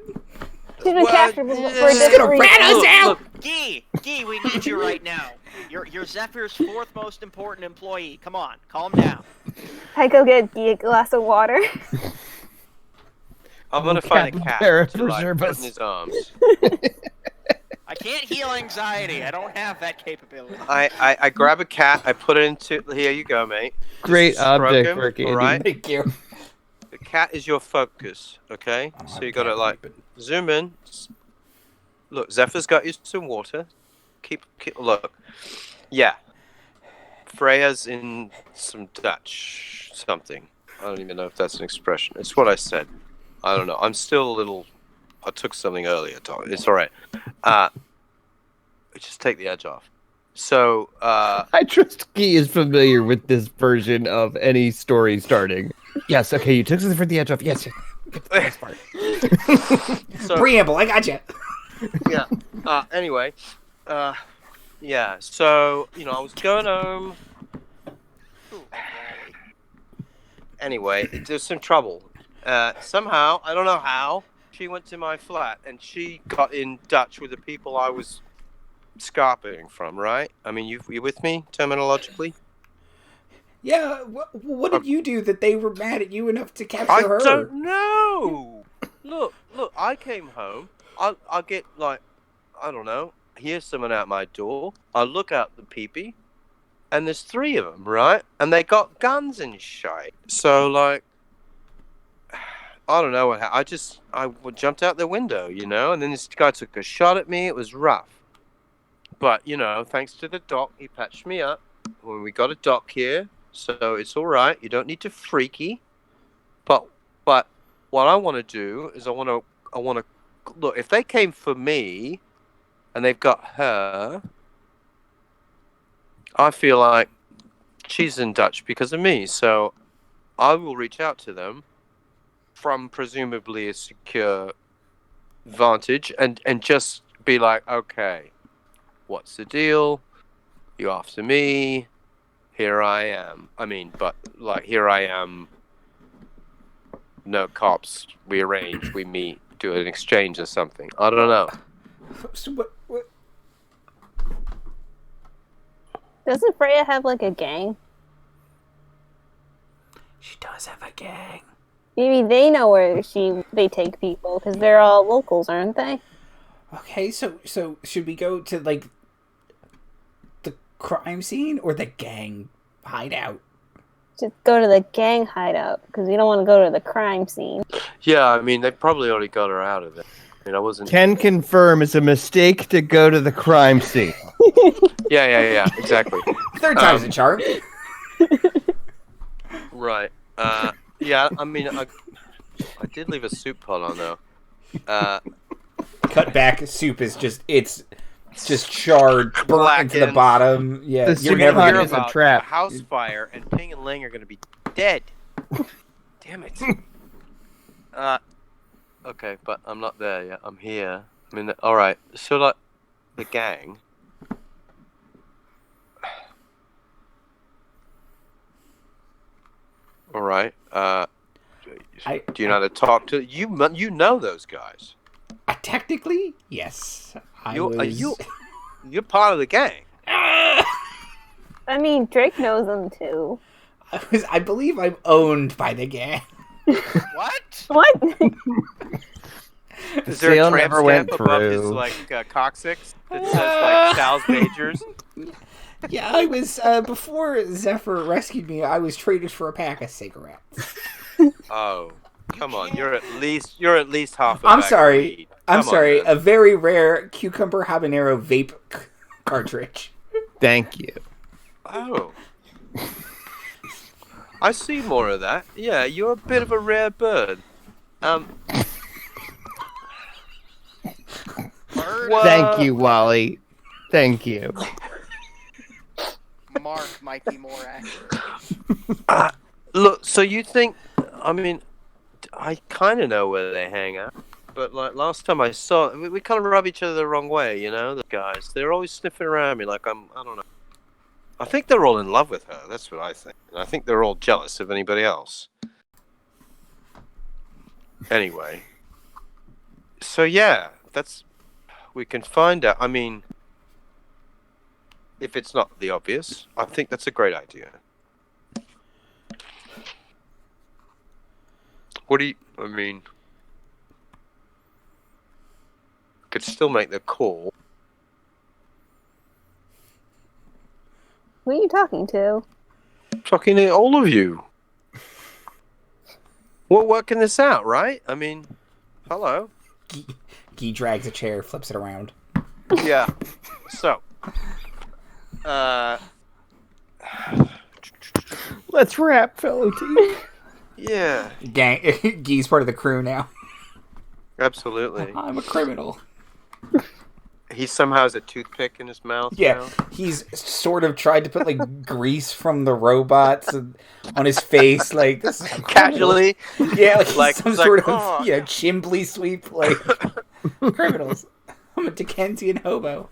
Speaker 4: She's been
Speaker 5: Well,
Speaker 4: captured for a
Speaker 5: she's
Speaker 1: She's
Speaker 4: different
Speaker 1: gonna rat us
Speaker 4: reason.
Speaker 1: out!
Speaker 5: Look,
Speaker 3: Gee, we need you right now. You're Zephyr's fourth most important employee. Come on, calm down.
Speaker 4: I go get Guy a glass of water.
Speaker 5: I'm gonna find a cat
Speaker 2: Capybara
Speaker 5: to like
Speaker 2: preserve
Speaker 5: put
Speaker 2: us.
Speaker 5: in his arms.
Speaker 3: I can't heal anxiety. I don't have that capability.
Speaker 5: I grab a cat. I put it into. Here you go, mate.
Speaker 2: Great
Speaker 5: Just stroke
Speaker 2: object
Speaker 5: him,
Speaker 2: for a candy.
Speaker 5: all right?
Speaker 1: Thank you.
Speaker 5: The cat is your focus, okay? So you gotta like zoom in. Look, Zephyr's got you some water. Keep look. Yeah. Freya's in some Dutch something. I don't even know if that's an expression. It's what I said. I don't know. I'm still a little. I took something earlier, Tom. It's all right. Just take the edge off. So,
Speaker 2: I trust Guy is familiar with this version of any story starting. Yes, okay, you took something for the edge off. Yes, get the best part.
Speaker 5: so
Speaker 1: Preamble, I gotcha.
Speaker 5: yeah. Anyway, yeah. So I was going home. Anyway, there's some trouble. Somehow, I don't know how, she went to my flat and she got in Dutch with the people I was scarping from, right? I mean, you with me terminologically?
Speaker 1: Yeah, what did you do that they were mad at you enough to capture
Speaker 5: I
Speaker 1: her?
Speaker 5: don't know. Look, I came home. I get like, I don't know, hear someone out my door. I look out the peepee, and there's 3 of them, right? And they got guns and shit. So like, I don't know what happened. I jumped out the window, and then this guy took a shot at me. It was rough. But, thanks to the doc, he patched me up. When we got a doc here, so it's all right. You don't need to freaky. But what I want to do is I want to look. If they came for me, and they've got her, I feel like she's in Dutch because of me. So I will reach out to them from presumably a secure vantage and just be like, okay, what's the deal? You after me? Here I am. I mean, but like, here I am. No cops. We arrange. We meet. Do an exchange or something. I don't know.
Speaker 1: So what?
Speaker 4: Doesn't Freya have like a gang?
Speaker 1: She does have a gang.
Speaker 4: Maybe they know where they take people because they're all locals, aren't they?
Speaker 1: Okay, so should we go to like the crime scene or the gang hideout?
Speaker 4: Just go to the gang hideout because we don't want to go to the crime scene.
Speaker 5: Yeah, I mean, they probably already got her out of it. I mean, I wasn't.
Speaker 2: Can confirm it's a mistake to go to the crime scene.
Speaker 5: Yeah, exactly.
Speaker 1: Third time's a charm.
Speaker 5: Right. Yeah, I mean, I did leave a soup pot on though.
Speaker 1: Cut back soup is it's just charred, burnt into the
Speaker 5: Blackened.
Speaker 1: bottom. Yeah,
Speaker 2: The
Speaker 1: you're
Speaker 2: soup
Speaker 1: never
Speaker 2: pot
Speaker 1: gonna.
Speaker 2: is a trap.
Speaker 5: A house fire, and Ping and Ling are going to be dead. Damn it. Okay, but I'm not there yet. I'm here. I mean, all right. So, like, the gang. All right. Do you know how to talk to you? You know those guys.
Speaker 1: Technically, yes.
Speaker 5: You're part of the gang.
Speaker 4: I mean, Drake knows them too.
Speaker 1: I believe I'm owned by the gang.
Speaker 3: What?
Speaker 4: What?
Speaker 5: Is there a
Speaker 2: sale
Speaker 5: tramp
Speaker 2: never went
Speaker 5: stamp above his
Speaker 2: through.
Speaker 5: like coccyx that says like Sal's Majors?
Speaker 1: Yeah, I was before Zephyr rescued me. I was traded for a pack of cigarettes.
Speaker 5: Oh, come on! You're at least half.
Speaker 1: I'm sorry. I'm
Speaker 5: Come on,
Speaker 1: sorry.
Speaker 5: man.
Speaker 1: A very rare cucumber habanero vape cartridge.
Speaker 2: Thank you.
Speaker 5: Oh, I see more of that. Yeah, you're a bit of a rare bird.
Speaker 2: Thank you, Wally. Thank you.
Speaker 3: Mark might be more accurate.
Speaker 5: Look, so you think? I mean, I kind of know where they hang out, but like last time I saw, we kind of rub each other the wrong way, you know. The guys, they're always sniffing around me like I don't know. I think they're all in love with her. That's what I think. And I think they're all jealous of anybody else. Anyway, so yeah, we can find out. I mean, if it's not the obvious, I think that's a great idea. I mean, could still make the call.
Speaker 4: Who are you talking to?
Speaker 5: Talking to all of you. We're working this out, right? I mean, hello.
Speaker 1: Guy drags a chair, flips it around.
Speaker 5: Yeah. So,
Speaker 2: Let's wrap, fellow team.
Speaker 5: yeah,
Speaker 1: Guy's part of the crew now.
Speaker 5: absolutely.
Speaker 1: I'm a criminal.
Speaker 5: He somehow has a toothpick in his mouth.
Speaker 1: Yeah,
Speaker 5: now.
Speaker 1: he's sort of tried to put like grease from the robots on his face, like this is
Speaker 5: Casually.
Speaker 1: Yeah, like
Speaker 5: Like-
Speaker 1: some
Speaker 5: like,
Speaker 1: sort of
Speaker 5: oh.
Speaker 1: chimbley sweep, like criminals. I'm a Dickensian hobo.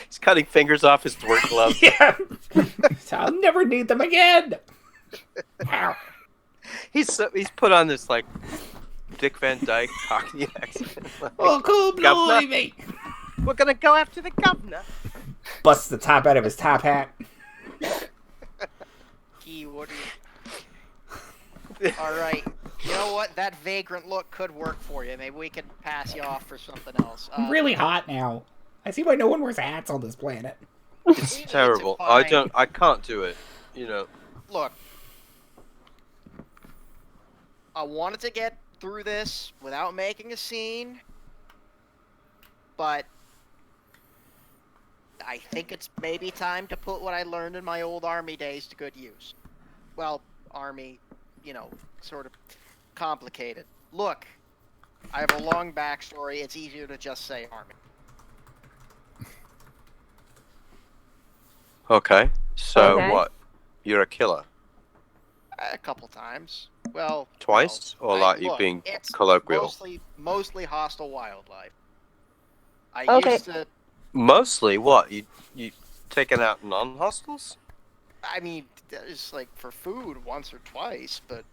Speaker 5: He's cutting fingers off his work glove.
Speaker 1: Yeah, I'll never need them again. Ow.
Speaker 5: He's put on this like Dick Van Dyke Cockney accent. Like,
Speaker 1: Oh, cool,
Speaker 5: Governor.
Speaker 1: blimey!
Speaker 5: we're gonna go after the governor.
Speaker 1: Busts the top out of his top hat.
Speaker 3: Gee, what are you... All right. You know what? That vagrant look could work for you. Maybe we can pass you off for something else.
Speaker 1: I'm really hot now. I see why no one wears hats on this planet.
Speaker 5: It's terrible.
Speaker 3: fine.
Speaker 5: I can't do it. You know.
Speaker 3: Look, I wanted to get through this without making a scene, but I think it's maybe time to put what I learned in my old army days to good use. Well, army, sort of complicated. Look, I have a long backstory. It's easier to just say army.
Speaker 5: Okay. So
Speaker 4: Okay.
Speaker 5: what? You're a killer.
Speaker 3: A couple times. Well,
Speaker 5: Twice? Or like you being
Speaker 3: it's
Speaker 5: colloquial?
Speaker 3: Mostly hostile wildlife. I
Speaker 4: Okay.
Speaker 3: used to.
Speaker 5: Mostly what? You taking out non-hostiles?
Speaker 3: I mean, it's like for food once or twice, but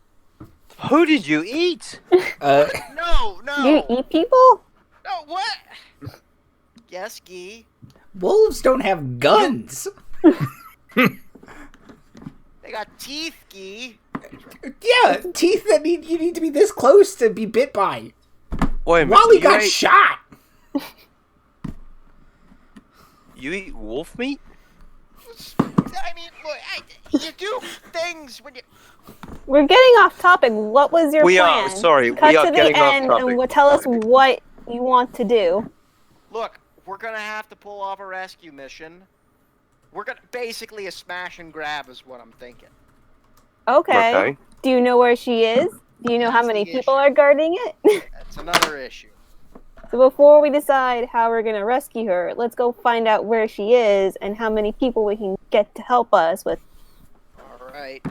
Speaker 5: Who did you eat?
Speaker 3: no,
Speaker 4: Do you eat people?
Speaker 3: no, what? Yes, Guy.
Speaker 1: Wolves don't have guns.
Speaker 3: They got teeth, Guy.
Speaker 1: Yeah, teeth that you need to be this close to be bit by.
Speaker 5: Wait a minute.
Speaker 1: Wally
Speaker 5: you
Speaker 1: got
Speaker 5: ate-
Speaker 1: shot.
Speaker 5: You eat wolf meat?
Speaker 3: I mean, look, you do things when you.
Speaker 4: We're getting off topic. What was your
Speaker 5: We
Speaker 4: plan?
Speaker 5: are, sorry,
Speaker 4: Cut
Speaker 5: we are
Speaker 4: to the
Speaker 5: getting off
Speaker 4: end
Speaker 5: topic.
Speaker 4: and tell us what you want to do.
Speaker 3: Look, we're gonna have to pull off a rescue mission. We're gonna basically a smash and grab is what I'm thinking.
Speaker 4: Okay.
Speaker 5: Okay.
Speaker 4: Do you know where she is? Do you know how
Speaker 3: That's
Speaker 4: many
Speaker 3: the
Speaker 4: people
Speaker 3: issue.
Speaker 4: are guarding it?
Speaker 3: That's another issue.
Speaker 4: So before we decide how we're going to rescue her, let's go find out where she is and how many people we can get to help us with.
Speaker 3: All right.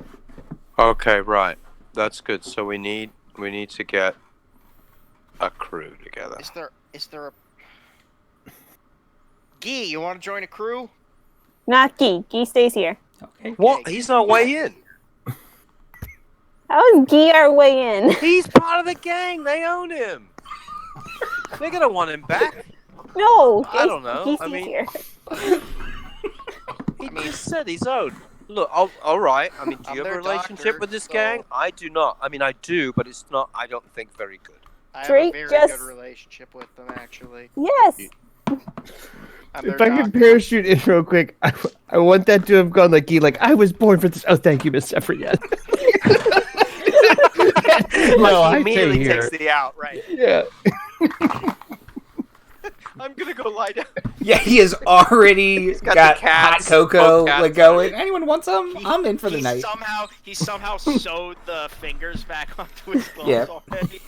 Speaker 5: Okay, right. That's good. So we need to get a crew together.
Speaker 3: Is there a Guy, you want to join a crew?
Speaker 4: Not Guy. Guy stays here.
Speaker 1: Okay.
Speaker 5: What? He's not way in.
Speaker 4: How is Guy our way in?
Speaker 5: He's part of the gang. They own him. They're gonna want him back.
Speaker 4: No.
Speaker 5: I don't know.
Speaker 4: Guy
Speaker 5: I
Speaker 4: stays
Speaker 5: mean-
Speaker 4: here.
Speaker 5: He just said he's owned. Look, all right. I mean, do
Speaker 3: I'm
Speaker 5: you have a
Speaker 3: their
Speaker 5: relationship
Speaker 3: doctor,
Speaker 5: with this
Speaker 3: so-
Speaker 5: gang? I do not. I mean, I do, but it's not. I don't think very good.
Speaker 3: I have
Speaker 4: Drake,
Speaker 3: a very
Speaker 4: just-
Speaker 3: good relationship with them, actually.
Speaker 4: Yes.
Speaker 3: I'm
Speaker 2: If
Speaker 3: their
Speaker 2: I can
Speaker 3: doctor.
Speaker 2: parachute in real quick, I want that to have gone like Guy, like I was born for this. Oh, thank you, Miss Zephyr. Yes. No, I
Speaker 5: he immediately
Speaker 2: stay here.
Speaker 5: takes the out. Right.
Speaker 2: Yeah.
Speaker 5: I'm gonna go lie down.
Speaker 1: Yeah, he has already
Speaker 5: got
Speaker 1: got,
Speaker 5: the cats,
Speaker 1: hot cocoa
Speaker 5: both cats
Speaker 1: like going.
Speaker 5: already.
Speaker 1: Anyone want some? I'm in for the night.
Speaker 3: He somehow sewed the fingers back onto his gloves
Speaker 1: Yeah.
Speaker 3: already.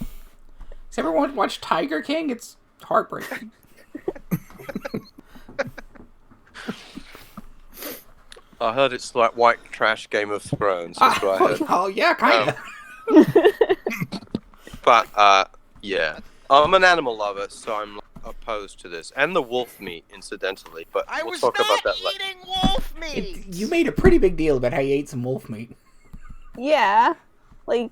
Speaker 1: Has everyone watched Tiger King? It's heartbreaking.
Speaker 5: I heard it's like white trash Game of Thrones. That's what I heard.
Speaker 1: Oh, yeah, kind of.
Speaker 5: But, yeah. I'm an animal lover, so I'm opposed to this. And the wolf meat, incidentally. But
Speaker 3: I
Speaker 5: we'll
Speaker 3: was
Speaker 5: talk
Speaker 3: not
Speaker 5: about that later.
Speaker 3: eating wolf meat.
Speaker 1: You made a pretty big deal about how you ate some wolf meat.
Speaker 4: Yeah, like,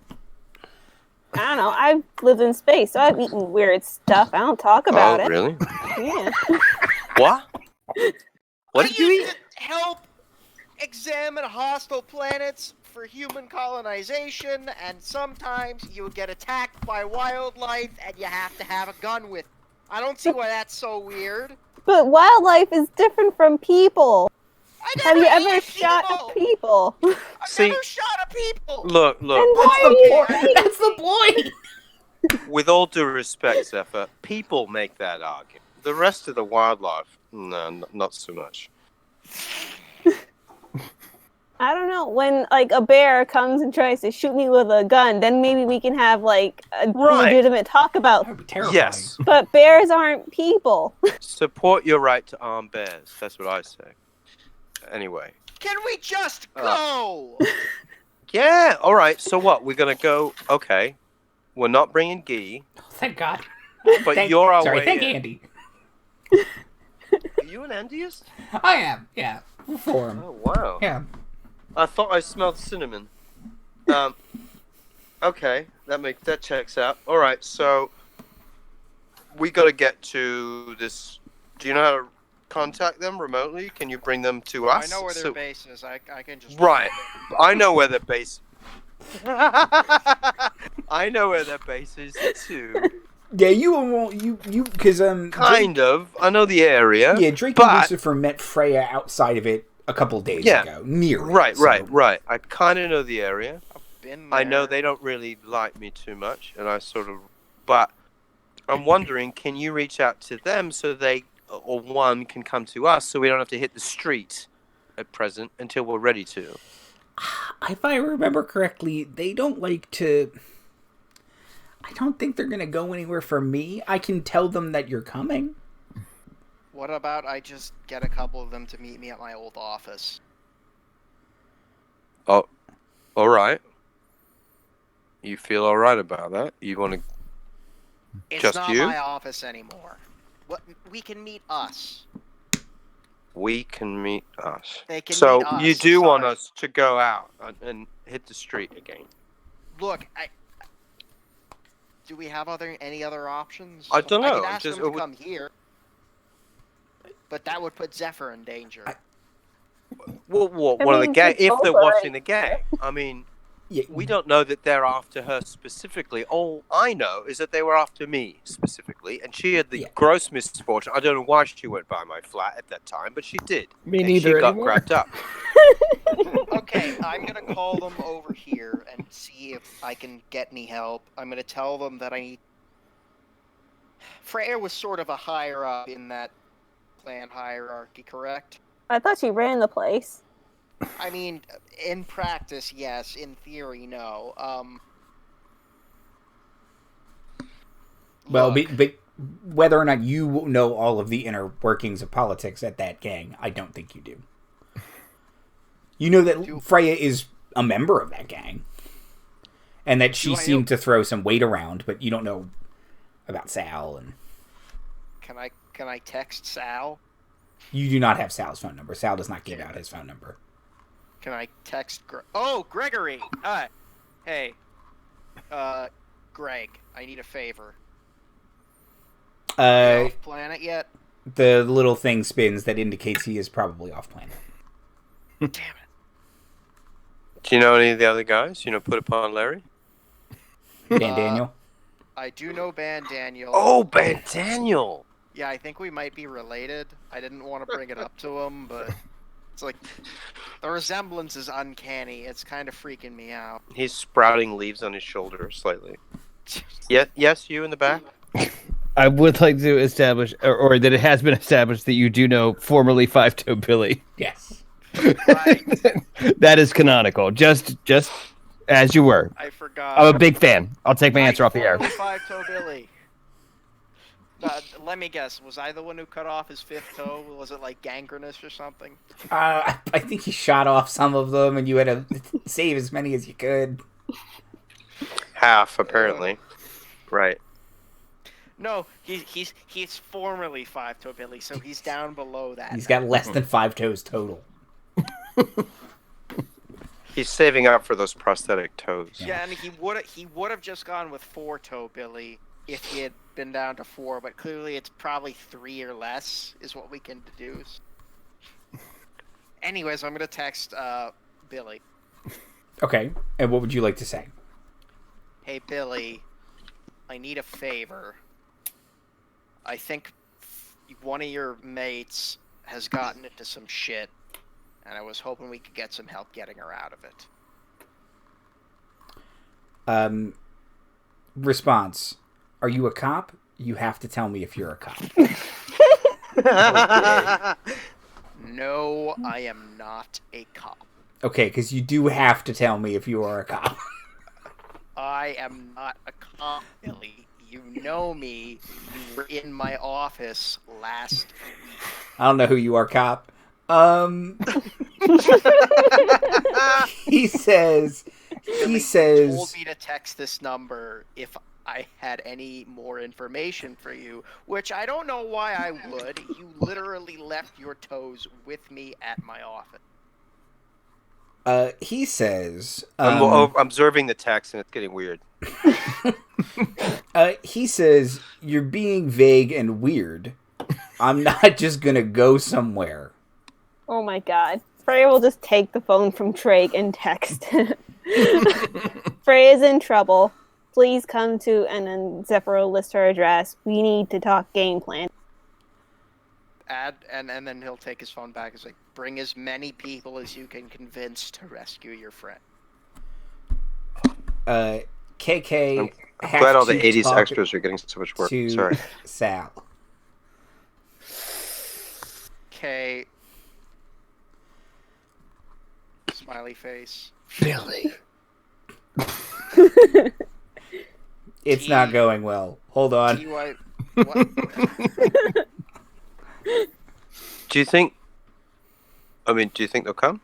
Speaker 4: I don't know. I've lived in space, so I've eaten weird stuff. I don't talk about it.
Speaker 5: Really?
Speaker 4: Yeah.
Speaker 5: What? What
Speaker 3: I
Speaker 5: did you
Speaker 3: used
Speaker 5: eat?
Speaker 3: to help examine hostile planets for human colonization, and sometimes you would get attacked by wildlife, and you have to have a gun with. I don't see why that's so weird.
Speaker 4: But wildlife is different from people. Have you ever
Speaker 3: ate
Speaker 4: shot
Speaker 3: people.
Speaker 4: at people?
Speaker 3: I've
Speaker 5: See-
Speaker 3: never shot at people.
Speaker 5: Look.
Speaker 4: And why are you
Speaker 1: That's the point!
Speaker 5: With all due respect, Zephyr, people make that argument. The rest of the wildlife, no, not so much.
Speaker 4: I don't know. When like a bear comes and tries to shoot me with a gun, then maybe we can have like a
Speaker 5: Right.
Speaker 4: legitimate talk about.
Speaker 1: That would be terrifying.
Speaker 5: Yes.
Speaker 4: But bears aren't people.
Speaker 5: Support your right to arm bears. That's what I say. Anyway.
Speaker 3: Can we just go?
Speaker 5: Yeah, all right. So what? We're going to go. Okay. We're not bringing Guy,
Speaker 1: Oh, thank God.
Speaker 5: but you're our way
Speaker 1: Thank
Speaker 5: in.
Speaker 1: Andy.
Speaker 5: Are you an endiest?
Speaker 1: I am, yeah. For him.
Speaker 5: Oh, wow.
Speaker 1: Yeah.
Speaker 5: I thought I smelled cinnamon. Okay. That checks out. All right. So we got to get to this. Do you know how to contact them remotely? Can you bring them to us?
Speaker 3: I know where their base is. I can just.
Speaker 5: Right. I know where their base. I know where their base is too.
Speaker 1: Yeah, you, because,
Speaker 5: Kind of. I know the area.
Speaker 1: Yeah, Drake
Speaker 5: but...
Speaker 1: and Lucifer met Freya outside of it a couple of days ago. Near it,
Speaker 5: Right,
Speaker 1: so-
Speaker 5: right. I kind of know the area.
Speaker 3: Been there.
Speaker 5: I know they don't really like me too much, and I sort of. But I'm wondering, can you reach out to them so they, or one, can come to us so we don't have to hit the street at present until we're ready to?
Speaker 1: If I remember correctly, they don't like to... I don't think they're going to go anywhere for me. I can tell them that you're coming.
Speaker 3: What about I just get a couple of them to meet me at my old office?
Speaker 5: Oh, all right. You feel all right about that? You want to?
Speaker 3: It's
Speaker 5: Just
Speaker 3: not
Speaker 5: you?
Speaker 3: my office anymore. What we can meet us.
Speaker 5: We can meet us.
Speaker 3: They can
Speaker 5: So
Speaker 3: meet us.
Speaker 5: you do want
Speaker 3: Sorry.
Speaker 5: us to go out and hit the street again?
Speaker 3: Look, do we have any other options?
Speaker 5: I don't know,
Speaker 3: I can ask
Speaker 5: just-
Speaker 3: them to come here, but that would put Zephyr in danger.
Speaker 5: Well,
Speaker 4: I
Speaker 5: one of the
Speaker 4: mean,
Speaker 5: gang.
Speaker 4: just
Speaker 5: If they're
Speaker 4: over
Speaker 5: watching
Speaker 4: it.
Speaker 5: the gang, I mean,
Speaker 1: Yeah,
Speaker 5: we don't know that they're after her specifically. All I know is that they were after me specifically, and she had the
Speaker 1: Yeah.
Speaker 5: gross misfortune. I don't know why she went by my flat at that time, but she did.
Speaker 2: Me
Speaker 5: and
Speaker 2: neither
Speaker 5: she got
Speaker 2: anymore.
Speaker 5: grabbed up.
Speaker 3: Okay, I'm gonna call them over here and see if I can get any help. I'm gonna tell them that I need. Freya was sort of a higher up in that clan hierarchy, correct?
Speaker 4: I thought she ran the place.
Speaker 3: I mean, in practice, yes. In theory, no.
Speaker 1: well,
Speaker 3: look,
Speaker 1: but whether or not you know all of the inner workings of politics at that gang, I don't think you do. You know that Freya is a member of that gang. And that she
Speaker 3: Do I know-
Speaker 1: seemed to throw some weight around, but you don't know about Sal. And
Speaker 3: can I text Sal?
Speaker 1: you do not have Sal's phone number. Sal does not give out his phone number.
Speaker 3: Can I text? Gregory. Hi. Hey. Greg. I need a favor. You off planet yet?
Speaker 1: The little thing spins that indicates he is probably off planet.
Speaker 3: Damn it.
Speaker 5: Do you know any of the other guys? Put upon Larry.
Speaker 1: Dan Daniel.
Speaker 3: I do know Ban Daniel.
Speaker 5: Oh, Ben Daniel.
Speaker 3: Yeah, I think we might be related. I didn't want to bring it up to him, but it's like the resemblance is uncanny. It's kind of freaking me out.
Speaker 5: He's sprouting leaves on his shoulder slightly. Yes, you in the back.
Speaker 2: I would like to establish, or that it has been established that you do know formerly Five-Toe Billy.
Speaker 1: Yes.
Speaker 3: Right.
Speaker 2: That is canonical. Just as you were.
Speaker 3: I forgot.
Speaker 2: I'm a big fan. I'll take my answer off the air.
Speaker 3: 5-Toe Billy. Let me guess. Was I the one who cut off his fifth toe? Was it like gangrenous or something?
Speaker 1: I think he shot off some of them, and you had to save as many as you could.
Speaker 5: Half, apparently. Right.
Speaker 3: No, he's formerly 5-toe Billy, so he's down below that.
Speaker 1: He's got less than 5 toes total.
Speaker 5: He's saving up for those prosthetic toes.
Speaker 3: Yeah, and he would have just gone with 4-toe Billy if he had been down to 4, but clearly it's probably 3 or less is what we can deduce. Anyways, I'm gonna text Billy.
Speaker 1: Okay, and what would you like to say?
Speaker 3: Hey Billy, I need a favor. I think one of your mates has gotten into some shit, and I was hoping we could get some help getting her out of it.
Speaker 1: Response. Are you a cop? You have to tell me if you're a cop.
Speaker 3: No, I am not a cop.
Speaker 1: Okay, because you do have to tell me if you are a cop.
Speaker 3: I am not a cop, Billy. You know me. You were in my office last week.
Speaker 1: I don't know who you are, cop. He says...
Speaker 3: You told me to text this number if I had any more information for you, which I don't know why I would. You literally left your toes with me at my office.
Speaker 1: He says...
Speaker 5: I'm observing the text and it's getting weird.
Speaker 1: He says, you're being vague and weird. I'm not just gonna go somewhere.
Speaker 4: Oh my god. Freya will just take the phone from Drake and text. Freya's in trouble. Please come to, and then Zephyr will list her address. We need to talk game plan.
Speaker 3: And then he'll take his phone back. He's like, bring as many people as you can convince to rescue your friend.
Speaker 1: KK.
Speaker 5: I'm glad all the 80s extras are getting so much work. Sorry.
Speaker 1: Sal.
Speaker 3: Okay. Smiley face.
Speaker 2: Billy.
Speaker 1: It's not going well. Hold on.
Speaker 3: What?
Speaker 5: Do you think they'll come?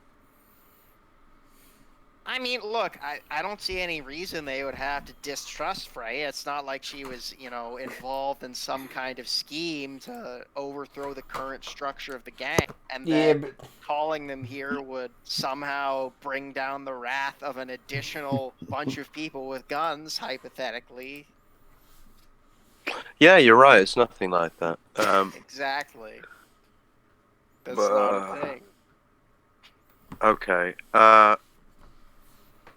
Speaker 3: I mean, look, I don't see any reason they would have to distrust Freya. It's not like she was, involved in some kind of scheme to overthrow the current structure of the gang. And then calling them here would somehow bring down the wrath of an additional bunch of people with guns, hypothetically.
Speaker 5: Yeah, you're right. It's nothing like that.
Speaker 3: Exactly. That's not a thing.
Speaker 5: Okay.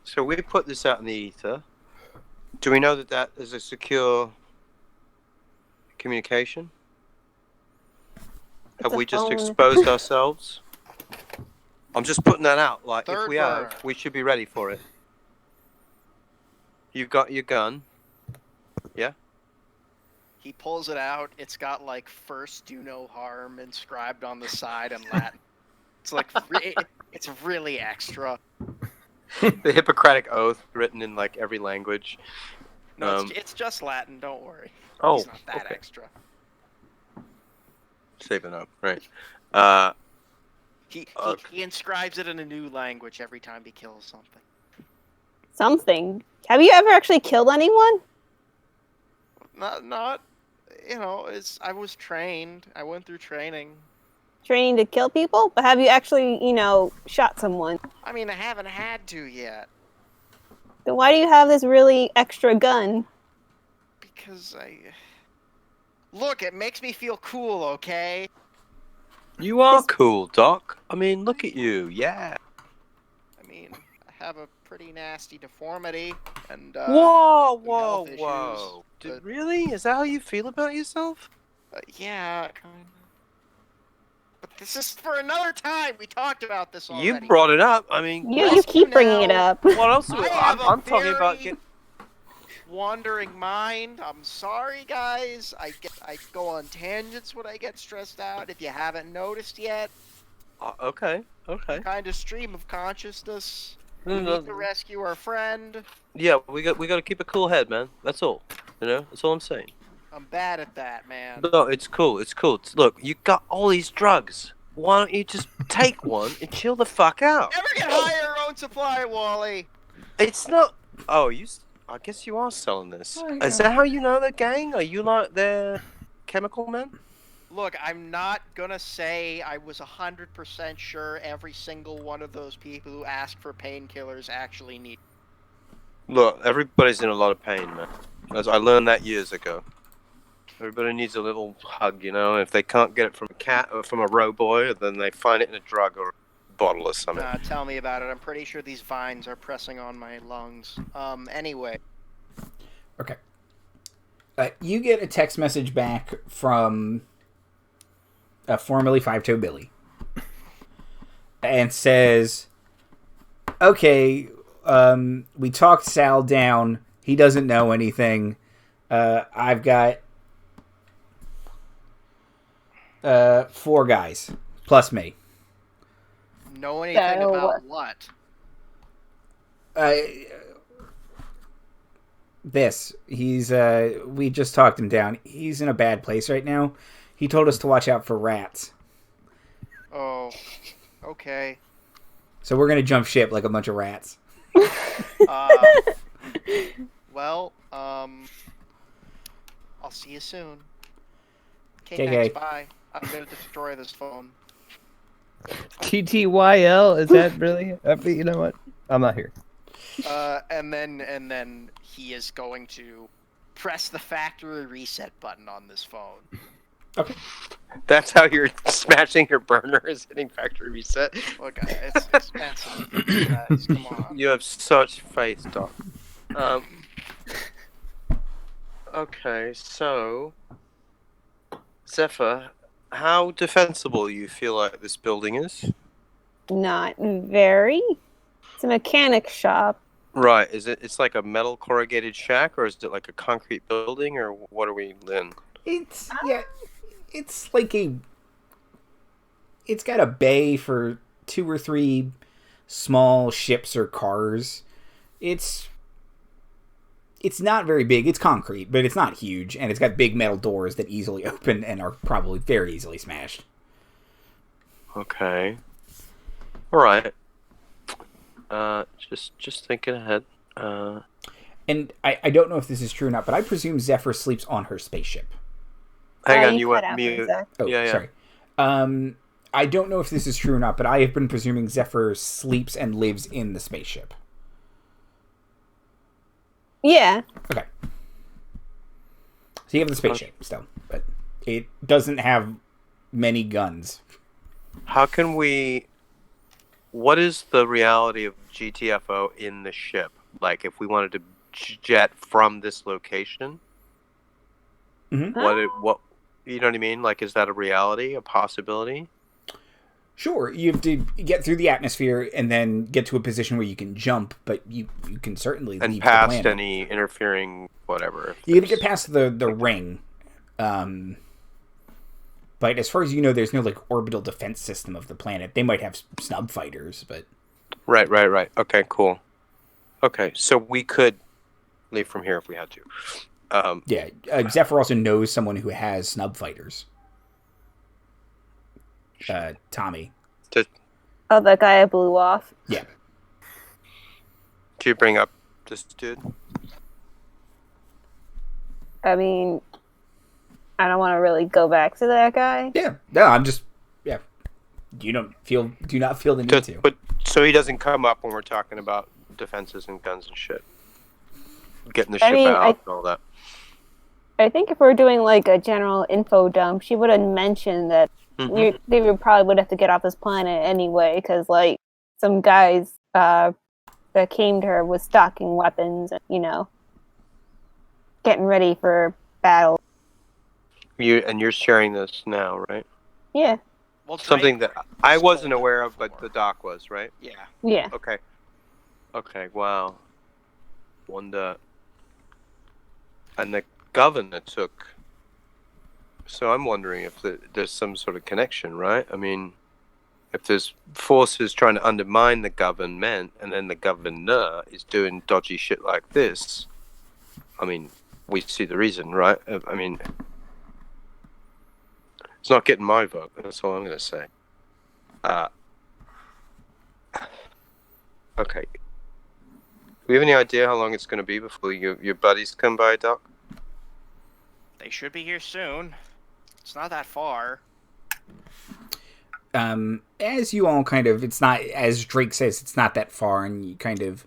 Speaker 5: So we put this out in the ether. Do we know that is a secure communication? Have we just exposed ourselves? I'm just putting that out. Like, if we have, we should be ready for it. You've got your gun. Yeah?
Speaker 3: He pulls it out. It's got, like, first do no harm inscribed on the side in Latin. It's like, it's really extra.
Speaker 5: The Hippocratic Oath written in, like, every language.
Speaker 3: No, it's just Latin, don't worry.
Speaker 5: Oh,
Speaker 3: it's not that extra.
Speaker 5: Saving up, right.
Speaker 3: He inscribes it in a new language every time he kills something.
Speaker 4: Something? Have you ever actually killed anyone?
Speaker 3: Not I was trained. I went through training.
Speaker 4: Training to kill people? But have you actually, shot someone?
Speaker 3: I mean, I haven't had to yet.
Speaker 4: Then why do you have this really extra gun?
Speaker 3: Because Look, it makes me feel cool, okay?
Speaker 5: You are cool, Doc. I mean, look at you, yeah.
Speaker 3: I mean, I have a pretty nasty deformity, and,
Speaker 5: Whoa. Really? Is that how you feel about yourself?
Speaker 3: Yeah, kind of. But this is for another time. We talked about this already.
Speaker 5: You brought it up. I mean,
Speaker 4: you keep bringing it up.
Speaker 5: What else? I'm talking about.
Speaker 3: Wandering mind. I'm sorry, guys. I go on tangents when I get stressed out. If you haven't noticed yet.
Speaker 5: Okay.
Speaker 3: Kind of stream of consciousness. We need to rescue our friend.
Speaker 5: Yeah, we got to keep a cool head, man. That's all. That's all I'm saying.
Speaker 3: I'm bad at that, man.
Speaker 5: No, it's cool. It's cool. Look, you got all these drugs. Why don't you just take one and chill the fuck out?
Speaker 3: Never get high your own supply, Wally.
Speaker 5: It's not. Oh, I guess you are selling this.
Speaker 1: Oh,
Speaker 5: Is
Speaker 1: yeah.
Speaker 5: that how you know the gang? Are you like their chemical men?
Speaker 3: Look, I'm not gonna say I was 100% sure every single one of those people who asked for painkillers actually need.
Speaker 5: Look, everybody's in a lot of pain, man. As I learned that years ago. Everybody needs a little hug, you know. If they can't get it from a cat or from a row boy, then they find it in a drug or a bottle or something.
Speaker 3: Tell me about it. I'm pretty sure these vines are pressing on my lungs. Anyway.
Speaker 1: Okay. You get a text message back from formerly Five-Toe Billy. And says, okay, we talked Sal down. He doesn't know anything. I've got 4 guys, plus me.
Speaker 3: Know anything
Speaker 4: So,
Speaker 3: about what?
Speaker 1: We just talked him down. He's in a bad place right now. He told us to watch out for rats.
Speaker 3: Oh, okay.
Speaker 1: So we're going to jump ship like a bunch of rats.
Speaker 3: Well, I'll see you soon. Okay,
Speaker 1: KK.
Speaker 3: thanks, bye. I'm gonna destroy this phone.
Speaker 2: TTYL? Is that really? You know what? I'm not here.
Speaker 3: And then he is going to press the factory reset button on this phone.
Speaker 1: Okay.
Speaker 5: That's how you're smashing your burner, is hitting factory reset.
Speaker 3: Look, it's expensive. Guys, come on.
Speaker 5: You have such faith, Doc. Okay, so Zephyr, how defensible you feel like this building is?
Speaker 4: Not very. It's a mechanic shop.
Speaker 5: Right, it's like a metal corrugated shack, or is it like a concrete building, or what are we in?
Speaker 1: It's like it's got a bay for 2 or 3 small ships or cars. It's not very big. It's concrete, but it's not huge, and it's got big metal doors that easily open and are probably very easily smashed.
Speaker 5: Okay. All right. Just thinking ahead.
Speaker 1: And I don't know if this is true or not, but I presume Zephyr sleeps on her spaceship.
Speaker 5: Hang on,
Speaker 4: you
Speaker 5: you
Speaker 4: cut
Speaker 5: went
Speaker 4: out
Speaker 5: mute.
Speaker 4: for a sec.
Speaker 1: Oh,
Speaker 5: Yeah.
Speaker 1: sorry. I don't know if this is true or not, but I have been presuming Zephyr sleeps and lives in the spaceship.
Speaker 4: Yeah.
Speaker 1: Okay. So you have the spaceship still, but it doesn't have many guns.
Speaker 5: How can we... What is the reality of GTFO in the ship? Like, if we wanted to jet from this location,
Speaker 1: Mm-hmm.
Speaker 5: what you know what I mean? Like, is that a reality, a possibility?
Speaker 1: Sure, you have to get through the atmosphere and then get to a position where you can jump, but you can certainly
Speaker 5: And
Speaker 1: leave
Speaker 5: past
Speaker 1: the planet.
Speaker 5: any interfering whatever.
Speaker 1: You got to get past the ring. But as far as you know, there's no like orbital defense system of the planet. They might have snub fighters, but
Speaker 5: Right. Okay, cool. Okay, so we could leave from here if we had to.
Speaker 1: yeah. Zephyr also knows someone who has snub fighters. Tommy.
Speaker 4: Oh, that guy I blew off.
Speaker 1: Yeah.
Speaker 5: Do you bring up this dude?
Speaker 4: I mean, I don't want to really go back to that guy.
Speaker 1: Yeah. No, I'm just. Yeah. Do not feel the need to.
Speaker 5: But so he doesn't come up when we're talking about defenses and guns and shit. Getting the ship out and all that.
Speaker 4: I think if we're doing like a general info dump, she would have mentioned that they probably would have to get off this planet anyway, because like some guys that came to her was stocking weapons and getting ready for battle.
Speaker 5: You're sharing this now, right?
Speaker 4: Yeah.
Speaker 3: Well,
Speaker 5: Something that I wasn't aware of, but the doc was, right?
Speaker 3: Yeah.
Speaker 4: Yeah.
Speaker 5: Okay. Wow. Wonder. And the governor took. So I'm wondering if there's some sort of connection, right? I mean, if there's forces trying to undermine the government, and then the governor is doing dodgy shit like this, I mean, we see the reason, right? I mean, it's not getting my vote. That's all I'm going to say. Okay. Do we have any idea how long it's going to be before your buddies come by, Doc?
Speaker 3: They should be here soon. It's not that far.
Speaker 1: As you all kind of, it's not, as Drake says, it's not that far, and you kind of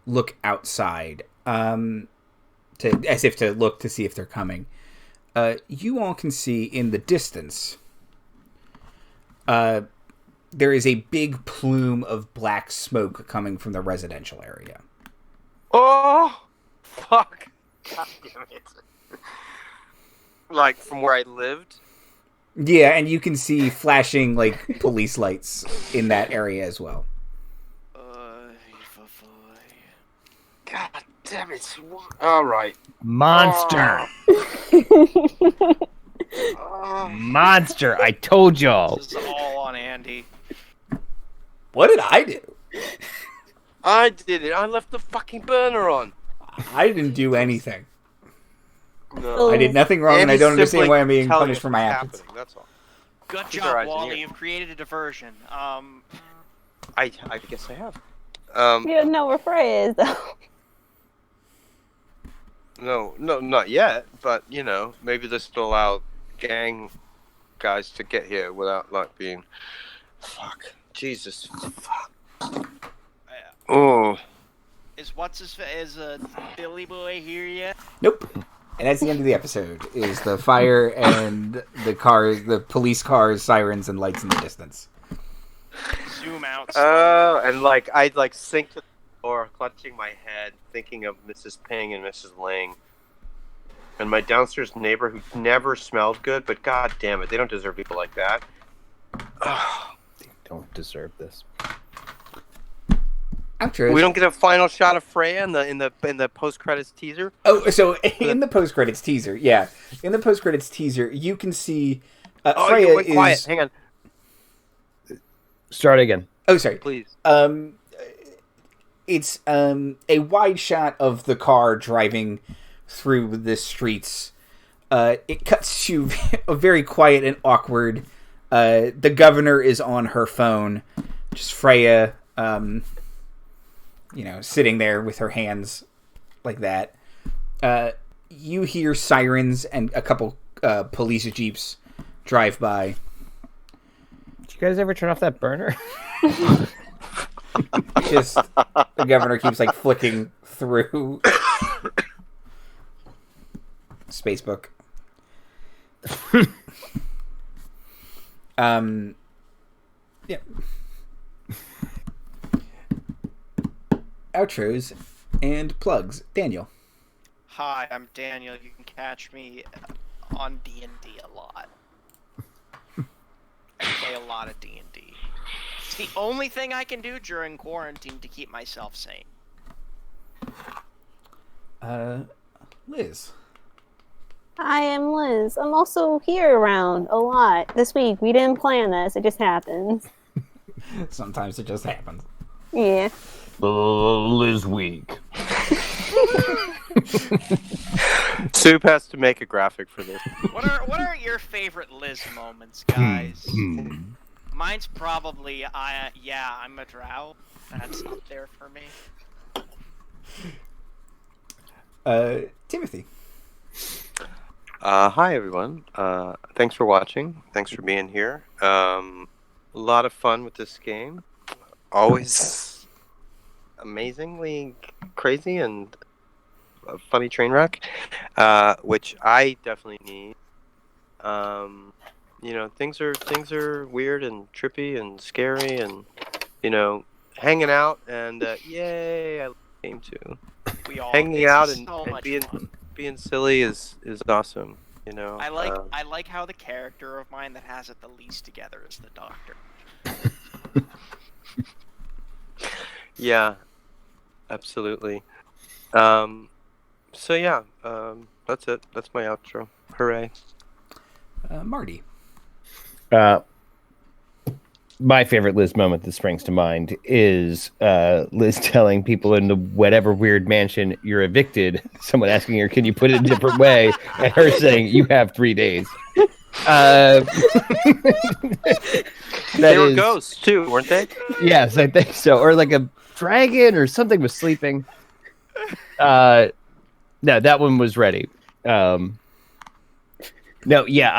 Speaker 1: look outside, as if to look to see if they're coming. You all can see in the distance, there is a big plume of black smoke coming from the residential area.
Speaker 5: Oh, fuck. God damn it. Like, from where I lived?
Speaker 1: Yeah, and you can see flashing, like, police lights in that area as well.
Speaker 5: God damn it. All right.
Speaker 2: Monster.
Speaker 5: Oh.
Speaker 2: Monster. I told y'all.
Speaker 3: This is all on Andy.
Speaker 1: What did I do?
Speaker 5: I did it. I left the fucking burner on.
Speaker 1: I didn't do anything.
Speaker 5: No.
Speaker 1: I did nothing wrong, and I
Speaker 5: Andy's
Speaker 1: don't understand
Speaker 5: simply
Speaker 1: why I'm being
Speaker 5: telling
Speaker 1: punished
Speaker 5: us
Speaker 1: for my
Speaker 5: what's
Speaker 1: actions.
Speaker 5: happening, that's all.
Speaker 3: Good
Speaker 5: He's our
Speaker 3: job,
Speaker 5: engineer.
Speaker 3: Wally. You've created a diversion.
Speaker 5: I guess I have.
Speaker 4: We don't know where Freya is, though.
Speaker 5: No, not yet. But you know, maybe this will allow gang guys to get here without like being. Fuck. Jesus. Fuck. Oh.
Speaker 3: Is Billy Boy here yet?
Speaker 1: Nope. And that's the end of the episode, is the fire and the cars, the police cars, sirens, and lights in the distance.
Speaker 3: Zoom out.
Speaker 5: Oh, and like I'd like sink to the floor, clutching my head, thinking of Mrs. Ping and Mrs. Ling. And my downstairs neighbor who never smelled good, but god damn it, they don't deserve people like that.
Speaker 2: They don't deserve this.
Speaker 1: Outros.
Speaker 5: We don't get a final shot of Freya in the post credits teaser.
Speaker 1: Oh, so in the post credits teaser, yeah, in the post credits teaser, you can see Freya
Speaker 5: you went
Speaker 1: is
Speaker 5: quiet. Hang on,
Speaker 2: Start again.
Speaker 1: Oh, sorry.
Speaker 5: please.
Speaker 1: It's a wide shot of the car driving through the streets. It cuts to a very quiet and awkward. The governor is on her phone, just Freya. Sitting there with her hands like that. You hear sirens and a couple police jeeps drive by.
Speaker 2: Did you guys ever turn off that burner?
Speaker 1: Just the governor keeps like flicking through Spacebook. Yeah. Outros and plugs. Daniel.
Speaker 3: Hi, I'm Daniel. You can catch me on D&D a lot. I play a lot of D&D. It's the only thing I can do during quarantine to keep myself sane.
Speaker 1: Liz.
Speaker 4: I am Liz. I'm also here around a lot this week. We didn't plan this. It just happens.
Speaker 1: Sometimes it just happens.
Speaker 4: Yeah.
Speaker 2: Liz Week.
Speaker 5: Soup has to make a graphic for this.
Speaker 3: What are your favorite Liz moments, guys? Mine's probably I'm a drow. That's up there for me.
Speaker 1: Timothy.
Speaker 5: Hi everyone. Thanks for watching. Thanks for being here. A lot of fun with this game. Always amazingly crazy and a funny train wreck, which I definitely need. Things are weird and trippy and scary, and hanging out and yay, I love the game too.
Speaker 3: We all
Speaker 5: Hanging
Speaker 3: it's
Speaker 5: out
Speaker 3: so
Speaker 5: and
Speaker 3: much fun.
Speaker 5: being silly is awesome.
Speaker 3: I like how the character of mine that has it the least together is the doctor.
Speaker 5: Yeah, absolutely. That's it. That's my outro. Hooray.
Speaker 1: Marty.
Speaker 2: my favorite Liz moment that springs to mind is Liz telling people in the whatever weird mansion you're evicted, someone asking her, can you put it a different way? And her saying, you have 3 days.
Speaker 5: They were ghosts too, weren't they?
Speaker 2: Yes, I think so. Or like a dragon or something was sleeping. No, that one was ready. No, yeah,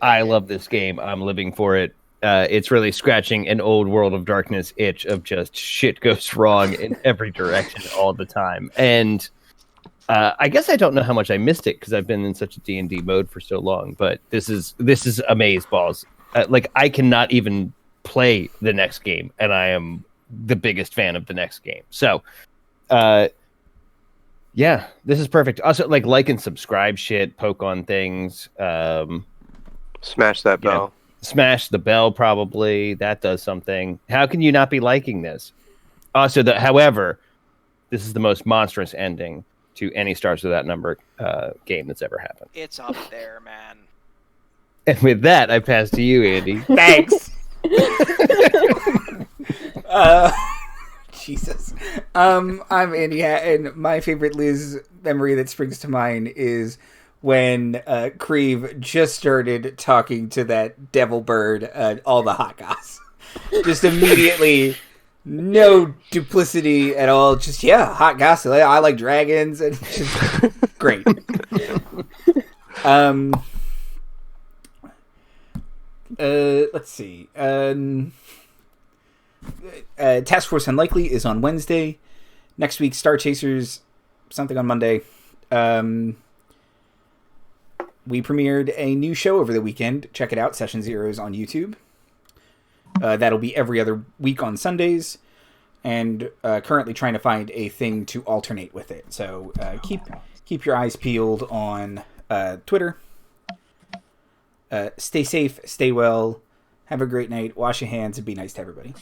Speaker 2: I love this game. I'm living for it. It's really scratching an old World of Darkness itch of just shit goes wrong in every direction all the time. And I guess I don't know how much I missed it because I've been in such a D&D mode for so long. But this is amazeballs. Like I cannot even play the next game, and I am the biggest fan of the next game. So, yeah, this is perfect. Also, like and subscribe shit, poke on things.
Speaker 5: Smash that bell.
Speaker 2: Smash the bell, probably. That does something. How can you not be liking this? Also, however, this is the most monstrous ending to any Stars Without Number game that's ever happened.
Speaker 3: It's up there, man.
Speaker 2: And with that, I pass to you, Andy.
Speaker 1: Thanks. Jesus. I'm Andy Hatton. My favorite Liz memory that springs to mind is when Creve just started talking to that devil bird, all the hot goss. Just immediately, no duplicity at all. Just, yeah, hot goss. I like dragons. And just great. Let's see. Task Force Unlikely is on Wednesday. Next week, Star Chasers, something on Monday. We premiered a new show over the weekend. Check it out. Session Zero is on YouTube. That'll be every other week on Sundays. And currently trying to find a thing to alternate with it. So keep your eyes peeled on Twitter. Stay safe. Stay well. Have a great night. Wash your hands and be nice to everybody.